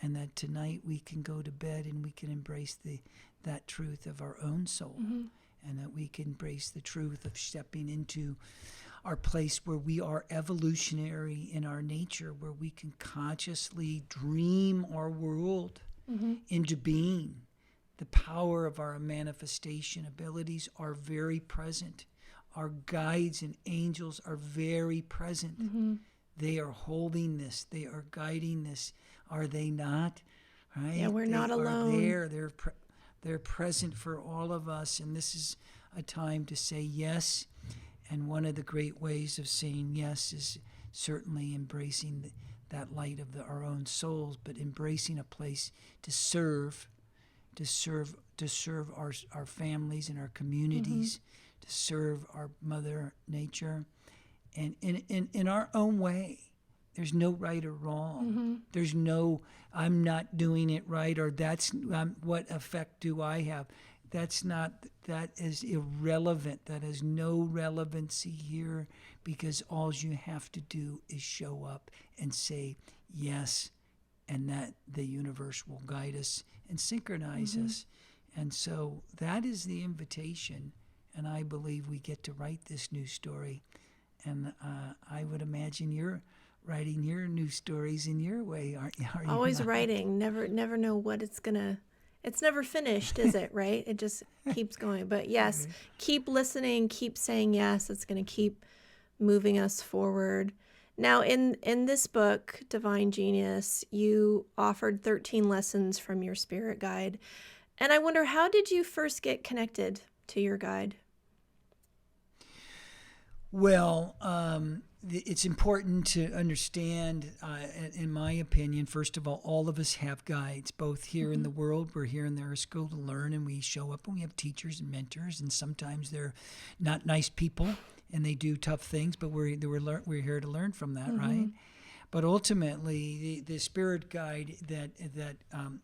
and that tonight we can go to bed and we can embrace that truth of our own soul, and that we can embrace the truth of stepping into our place where we are evolutionary in our nature, where we can consciously dream our world into being. The power of our manifestation abilities are very present. Our guides and angels are very present. They are holding this. They are guiding this. Are they not? Right? Yeah, we're not alone. They are there. They're present for all of us, and this is a time to say yes. And one of the great ways of saying yes is certainly embracing that light of our own souls, but embracing a place to serve our families and our communities, to serve our Mother Nature, and in our own way. There's no right or wrong. There's no, I'm not doing it right, or that's what effect do I have? That is irrelevant. That has no relevancy here, because all you have to do is show up and say yes, and that the universe will guide us and synchronize us. And so that is the invitation, and I believe we get to write this new story. And I would imagine you're writing your new stories in your way, aren't you? Always writing. Never know what it's gonna. It's never finished, is it? Right? It just keeps going. But yes, keep listening. Keep saying yes. It's gonna keep moving us forward. Now, in this book, Divine Genius, you offered 13 lessons from your spirit guide, and I wonder, how did you first get connected to your guide? Well, it's important to understand, in my opinion, first of all of us have guides, both here in the world. We're here in the school to learn, and we show up and we have teachers and mentors, and sometimes they're not nice people and they do tough things, but we're here to learn from that, right? But ultimately, the spirit guide that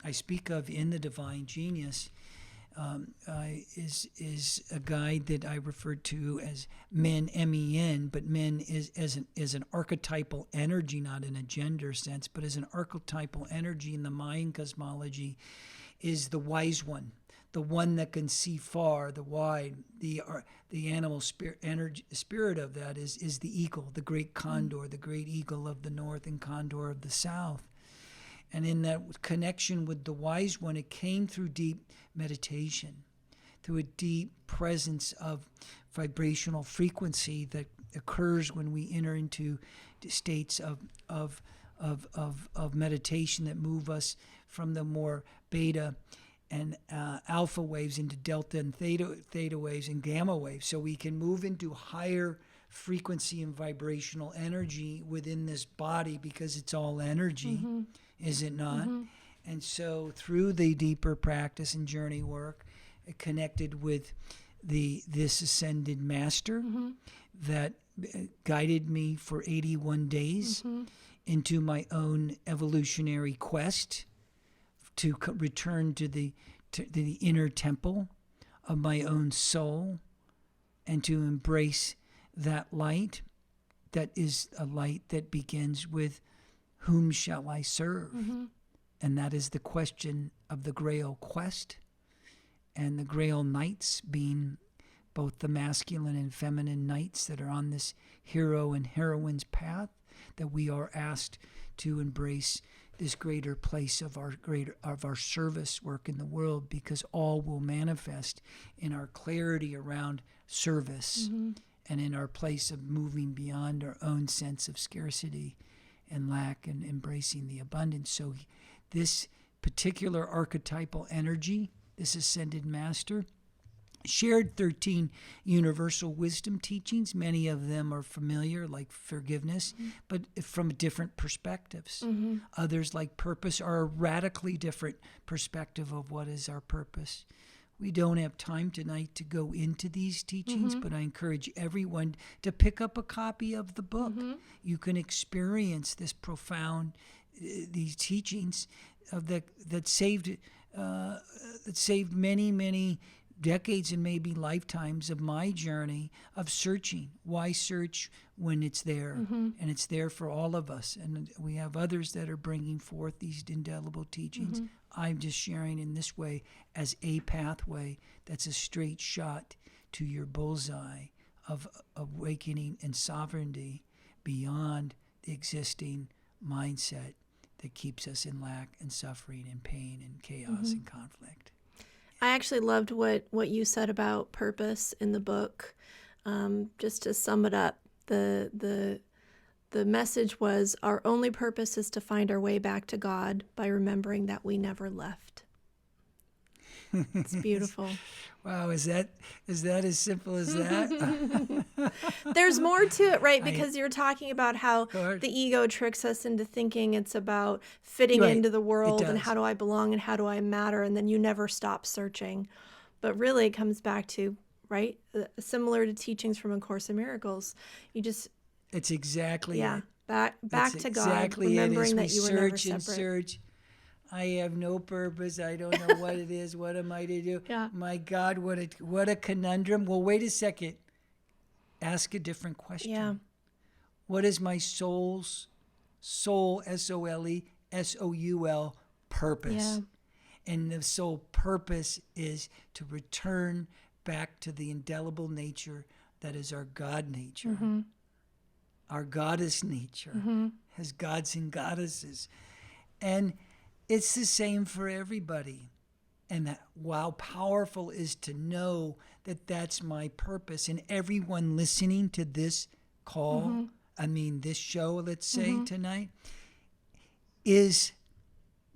I speak of in the Divine Genius is a guide that I refer to as men, MEN, but men is as an archetypal energy, not in a gender sense, but as an archetypal energy in the Mayan cosmology, is the wise one, the one that can see far, the wide. The animal spirit of that is the eagle, the great condor, the great eagle of the north and condor of the south. And in that connection with the wise one, it came through deep meditation, through a deep presence of vibrational frequency that occurs when we enter into states of meditation that move us from the more beta and alpha waves into delta and theta waves and gamma waves. So we can move into higher frequency and vibrational energy within this body, because it's all energy. Is it not? And so through the deeper practice and journey work, it connected with this ascended master that guided me for 81 days into my own evolutionary quest to return to the inner temple of my own soul, and to embrace that light that is a light that begins with, whom shall I serve? And that is the question of the Grail quest, and the Grail knights being both the masculine and feminine knights that are on this hero and heroine's path, that we are asked to embrace this greater place of our service work in the world, because all will manifest in our clarity around service and in our place of moving beyond our own sense of scarcity and lack and embracing the abundance. So this particular archetypal energy, this ascended master, shared 13 universal wisdom teachings. Many of them are familiar, like forgiveness, but from different perspectives. Others, like purpose, are a radically different perspective of what is our purpose. We don't have time tonight to go into these teachings, but I encourage everyone to pick up a copy of the book. You can experience this profound, these teachings that saved many decades and maybe lifetimes of my journey of searching. Why search when it's there? And it's there for all of us. And we have others that are bringing forth these indelible teachings. I'm just sharing in this way as a pathway that's a straight shot to your bullseye of awakening and sovereignty beyond the existing mindset that keeps us in lack and suffering and pain and chaos and conflict. I actually loved what you said about purpose in the book. Just to sum it up, the message was our only purpose is to find our way back to God by remembering that we never left. It's beautiful. Wow, is that as simple as that? There's more to it, right? Because you're talking about how Go ahead. the ego tricks us into thinking it's about fitting Right. into the world It and does. how do I belong and how do I matter, and then you never stop searching. But really it comes back to, right, similar to teachings from A Course in Miracles. You just, It's exactly it. back That's to God, exactly remembering it. that As you we were never search and separate. search. I have no purpose. I don't know what it is. What am I to do? Yeah. My God, what a conundrum. Well, wait a second. Ask a different question. Yeah. What is my soul's soul, SOUL, purpose? Yeah. And the soul purpose is to return back to the indelible nature that is our God nature, our goddess nature, as gods and goddesses. And it's the same for everybody. And that, wow, powerful is to know that that's my purpose. And everyone listening to this call, this show, let's say tonight, is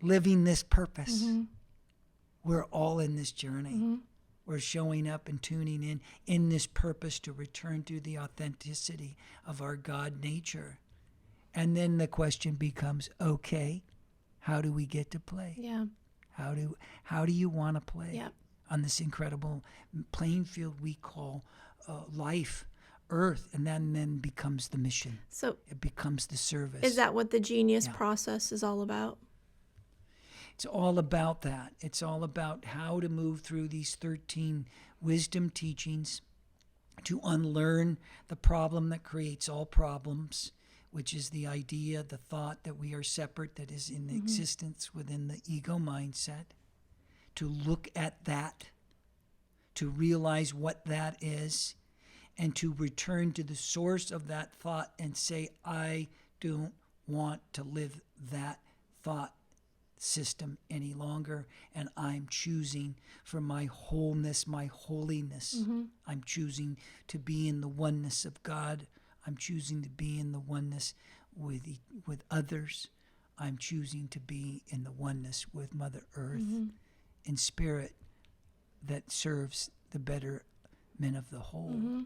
living this purpose. We're all in this journey. We're showing up and tuning in this purpose to return to the authenticity of our God nature. And then the question becomes, okay, how do we get to play? Yeah. How do you want to play Yeah. on this incredible playing field we call life, Earth, and then becomes the mission. So It becomes the service. is that what the genius Yeah. process is all about? It's all about that. It's all about how to move through these 13 wisdom teachings to unlearn the problem that creates all problems, which is the idea, the thought that we are separate, that is in existence within the ego mindset, to look at that, to realize what that is, and to return to the source of that thought and say, I don't want to live that thought system any longer, and I'm choosing for my wholeness, my holiness. I'm choosing to be in the oneness of God. I'm choosing to be in the oneness with others. I'm choosing to be in the oneness with Mother Earth in spirit that serves the betterment of the whole.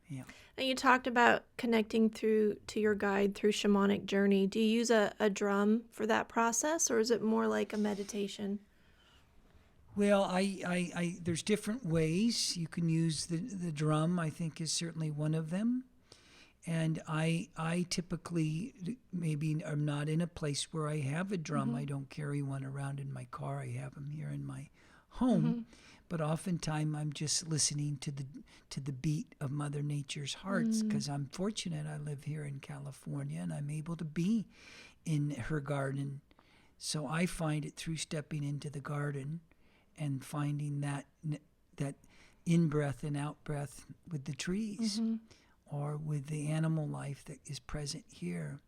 Yeah. And you talked about connecting to your guide through shamanic journey. Do you use a drum for that process, or is it more like a meditation? Well, I there's different ways you can use the drum. I think is certainly one of them. And I typically maybe am not in a place where I have a drum. I don't carry one around in my car. I have them here in my home. But oftentimes I'm just listening to the beat of Mother Nature's hearts, because I'm fortunate. I live here in California and I'm able to be in her garden. So I find it through stepping into the garden and finding that in-breath and out-breath with the trees. Or with the animal life that is present here.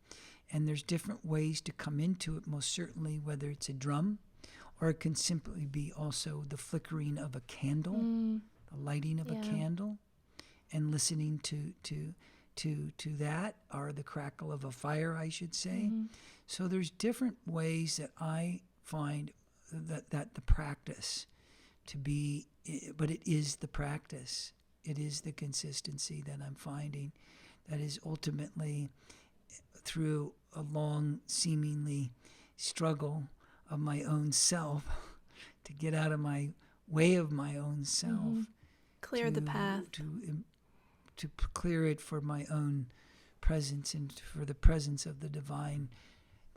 And there's different ways to come into it, most certainly, whether it's a drum, or it can simply be also the flickering of a candle, the lighting of a candle, and listening to that, or the crackle of a fire, I should say. So there's different ways that I find that the practice to be, but it is the practice. It is the consistency that I'm finding that is ultimately, through a long, seemingly struggle of my own self, to get out of my way of my own self. Clear the path. To clear it for my own presence and for the presence of the divine,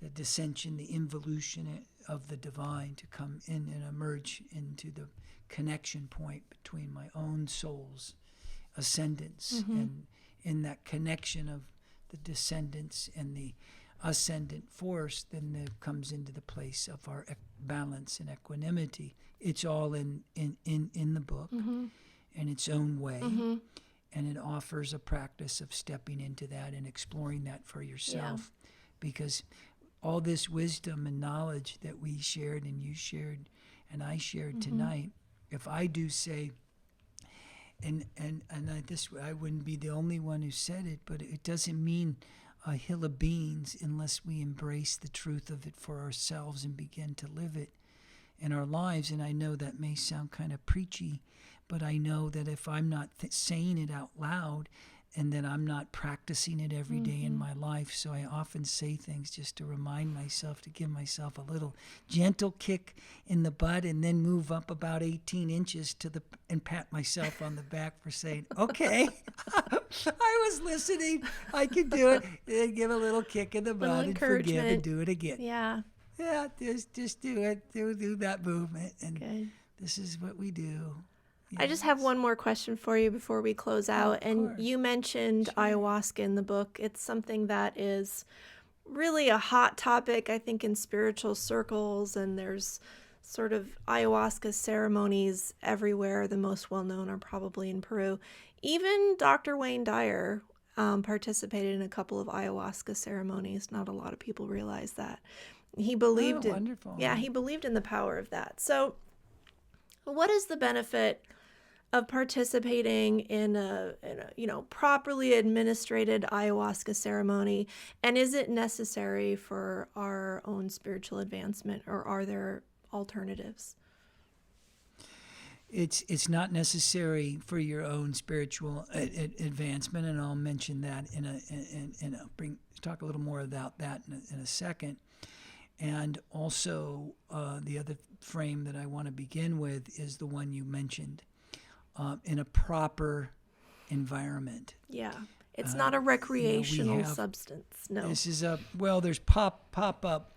the dissension, the involution of the divine to come in and emerge into the connection point between my own soul's ascendance, and in that connection of the descendants and the ascendant force, then there comes into the place of our balance and equanimity. It's all in the book in its own way, and it offers a practice of stepping into that and exploring that for yourself, because all this wisdom and knowledge that we shared and you shared and I shared tonight, if I do say, and I wouldn't be the only one who said it, but it doesn't mean a hill of beans unless we embrace the truth of it for ourselves and begin to live it in our lives. And I know that may sound kind of preachy, but I know that if I'm not saying it out loud, and then I'm not practicing it every day in my life. So I often say things just to remind myself, to give myself a little gentle kick in the butt, and then move up about 18 inches and pat myself on the back for saying, okay, I was listening, I can do it. And give a little kick in the butt and forgive and do it again. Yeah. Yeah, just do it. Do that movement. And Good. This is what we do. I just have one more question for you before we close out. And you mentioned ayahuasca in the book. It's something that is really a hot topic, I think, in spiritual circles. And there's sort of ayahuasca ceremonies everywhere. The most well-known are probably in Peru. Even Dr. Wayne Dyer participated in a couple of ayahuasca ceremonies. Not a lot of people realize that. He believed wonderful. He believed in the power of that. So what is the benefit of participating in a properly administrated ayahuasca ceremony, and is it necessary for our own spiritual advancement, or are there alternatives? It's not necessary for your own spiritual advancement, and I'll mention that talk a little more about that in a second. And also the other frame that I want to begin with is the one you mentioned. In a proper environment. Yeah, it's not a recreational substance. No, this is there's pop-up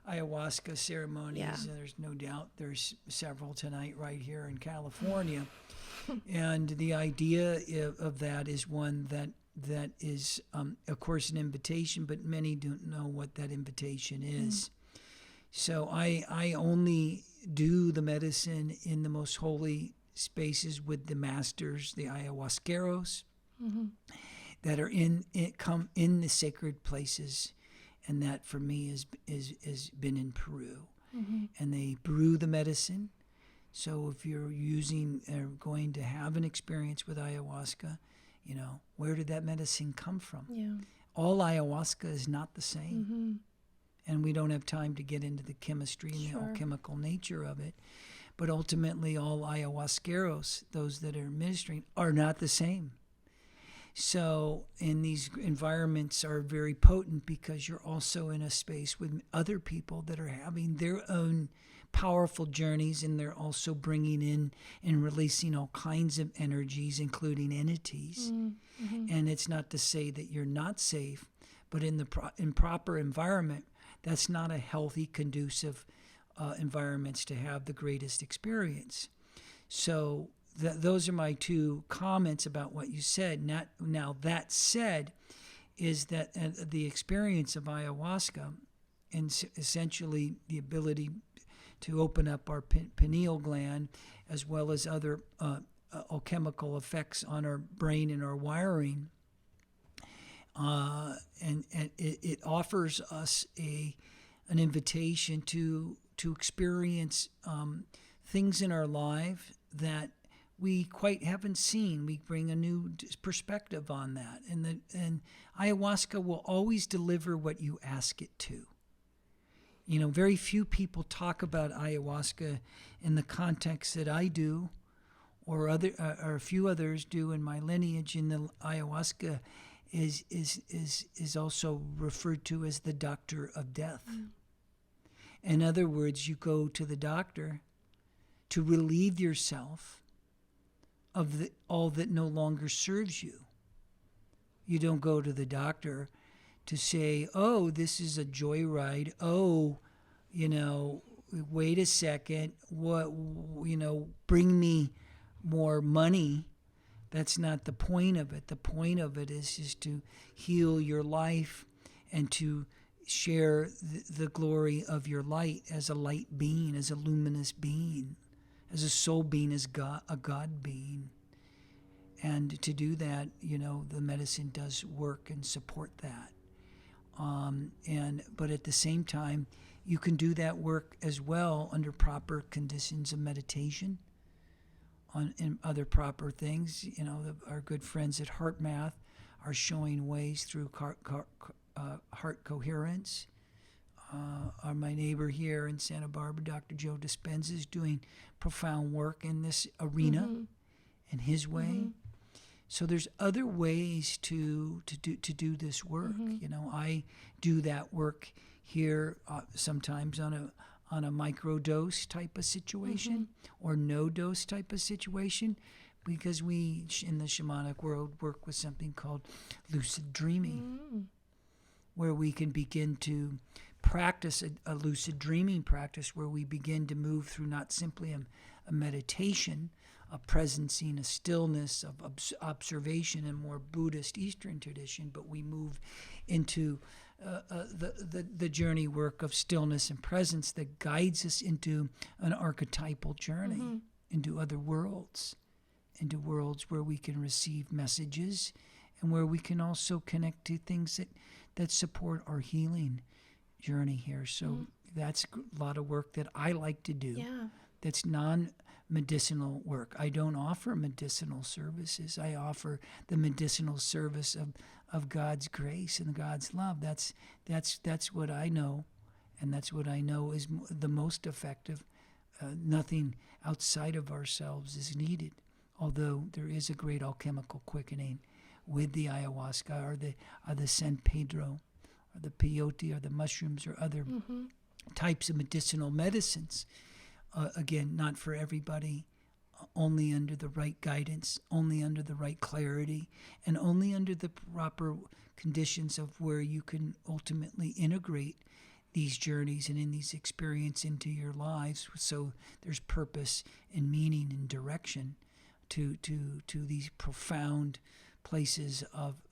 ayahuasca ceremonies. Yeah. And there's no doubt there's several tonight right here in California. And the idea of that is one that is, of course, an invitation, but many don't know what that invitation is. So I only do the medicine in the most holy spaces with the masters, the ayahuasqueros, that are come in the sacred places, and that for me is been in Peru, and they brew the medicine. So if you're going to have an experience with ayahuasca, where did that medicine come from? Yeah. All ayahuasca is not the same, and we don't have time to get into the chemistry and the alchemical nature of it. But ultimately, all ayahuasqueros, those that are administering, are not the same. So, in these environments are very potent because you're also in a space with other people that are having their own powerful journeys, and they're also bringing in and releasing all kinds of energies, including entities. And it's not to say that you're not safe, but in proper environment, that's not a healthy, conducive environments to have the greatest experience. So those are my two comments about what you said. Now that said, is that the experience of ayahuasca, and essentially the ability to open up our pineal gland, as well as other alchemical effects on our brain and our wiring, and it offers us an invitation to experience things in our life that we quite haven't seen. We bring a new perspective on that, and ayahuasca will always deliver what you ask it to. Very few people talk about ayahuasca in the context that I do, or a few others do in my lineage. In the ayahuasca is also referred to as the doctor of death. In other words, you go to the doctor to relieve yourself of all that no longer serves you. You don't go to the doctor to say, oh, this is a joyride. Oh, wait a second, bring me more money. That's not the point of it. The point of it is just to heal your life and to share the glory of your light as a light being, as a luminous being, as a soul being, as a God being. And to do that, the medicine does work and support that. But at the same time, you can do that work as well under proper conditions of meditation, and other proper things. Our good friends at Heart Math are showing ways through heart coherence. My neighbor here in Santa Barbara, Dr. Joe Dispenza, is doing profound work in this arena in his way. So there's other ways to do this work. I do that work here sometimes on a micro dose type of situation or no dose type of situation, because we in the shamanic world work with something called lucid dreaming, where we can begin to practice a lucid dreaming practice where we begin to move through not simply a meditation, a presencing, a stillness of observation in more Buddhist Eastern tradition, but we move into the journey work of stillness and presence that guides us into an archetypal journey, into other worlds, into worlds where we can receive messages and where we can also connect to things that support our healing journey here. So that's a lot of work that I like to do. Yeah. That's non-medicinal work. I don't offer medicinal services. I offer the medicinal service of God's grace and God's love. That's what I know, and that's what I know is the most effective. Nothing outside of ourselves is needed, although there is a great alchemical quickening with the ayahuasca or the San Pedro or the peyote or the mushrooms or other types of medicinal medicines. Again, not for everybody, only under the right guidance, only under the right clarity, and only under the proper conditions of where you can ultimately integrate these journeys and in these experiences into your lives, so there's purpose and meaning and direction to these profound places of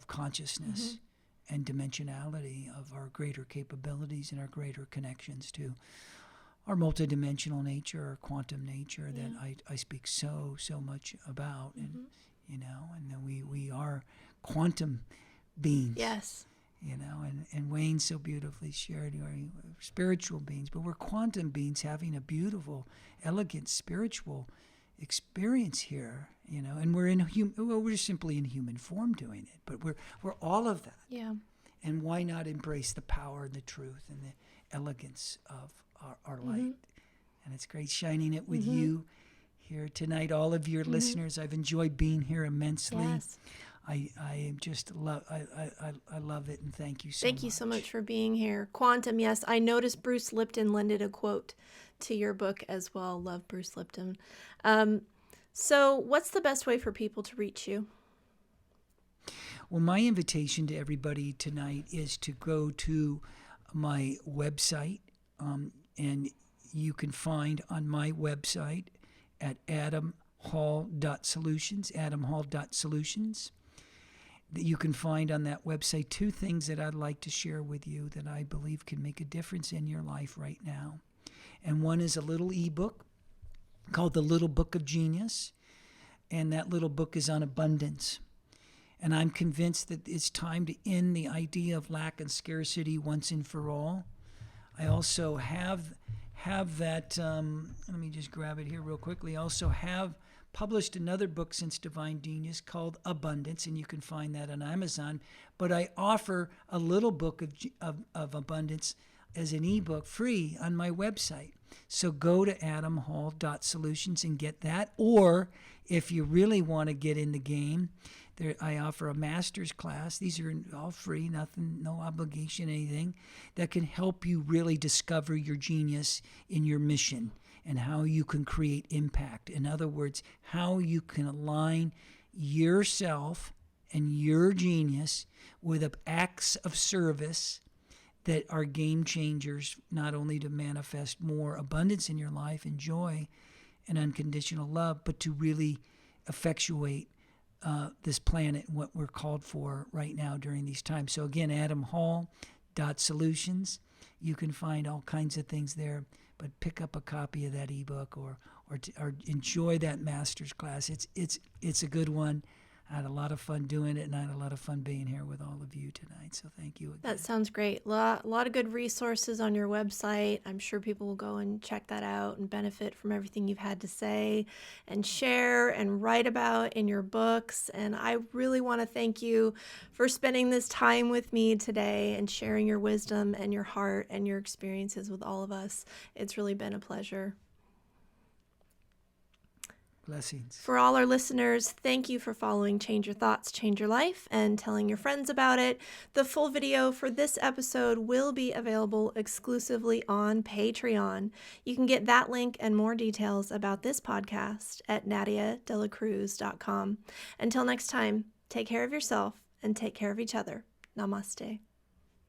consciousness and dimensionality of our greater capabilities and our greater connections to our multidimensional nature, our quantum nature that I speak so much about, and and then we are quantum beings. Yes. And Wayne so beautifully shared we're spiritual beings, but we're quantum beings having a beautiful, elegant spiritual experience here. And we're simply in human form doing it, but we're all of that. Yeah. And why not embrace the power and the truth and the elegance of our light? And it's great shining it with you here tonight, all of your listeners. I've enjoyed being here immensely. Yes. I just love I love it, and thank you so much. Thank you so much for being here. Quantum, yes. I noticed Bruce Lipton lended a quote to your book as well. Love Bruce Lipton. So what's the best way for people to reach you? Well, my invitation to everybody tonight is to go to my website, and you can find on my website at adamhall.solutions, that you can find on that website two things that I'd like to share with you that I believe can make a difference in your life right now. And one is a little ebook called The Little Book of Genius, and that little book is on abundance. And I'm convinced that it's time to end the idea of lack and scarcity once and for all. I also have that, let me just grab it here real quickly. I also have published another book since Divine Genius called Abundance, and you can find that on Amazon. But I offer a little book of abundance as an ebook free on my website. So go to adamhall.solutions and get that. Or if you really want to get in the game, I offer a master's class. These are all free, nothing, no obligation, anything, that can help you really discover your genius in your mission and how you can create impact. In other words, how you can align yourself and your genius with acts of service that are game changers, not only to manifest more abundance in your life and joy and unconditional love, but to really effectuate this planet and what we're called for right now during these times. So again, adamhall.solutions. You can find all kinds of things there, but pick up a copy of that ebook or enjoy that master's class. It's a good one. I had a lot of fun doing it, and I had a lot of fun being here with all of you tonight. So thank you again. That sounds great. A lot of good resources on your website. I'm sure people will go and check that out and benefit from everything you've had to say and share and write about in your books. And I really want to thank you for spending this time with me today and sharing your wisdom and your heart and your experiences with all of us. It's really been a pleasure. Blessings. For all our listeners, thank you for following Change Your Thoughts, Change Your Life and telling your friends about it. The full video for this episode will be available exclusively on Patreon. You can get that link and more details about this podcast at nadiadelacruz.com. Until next time, take care of yourself and take care of each other. Namaste.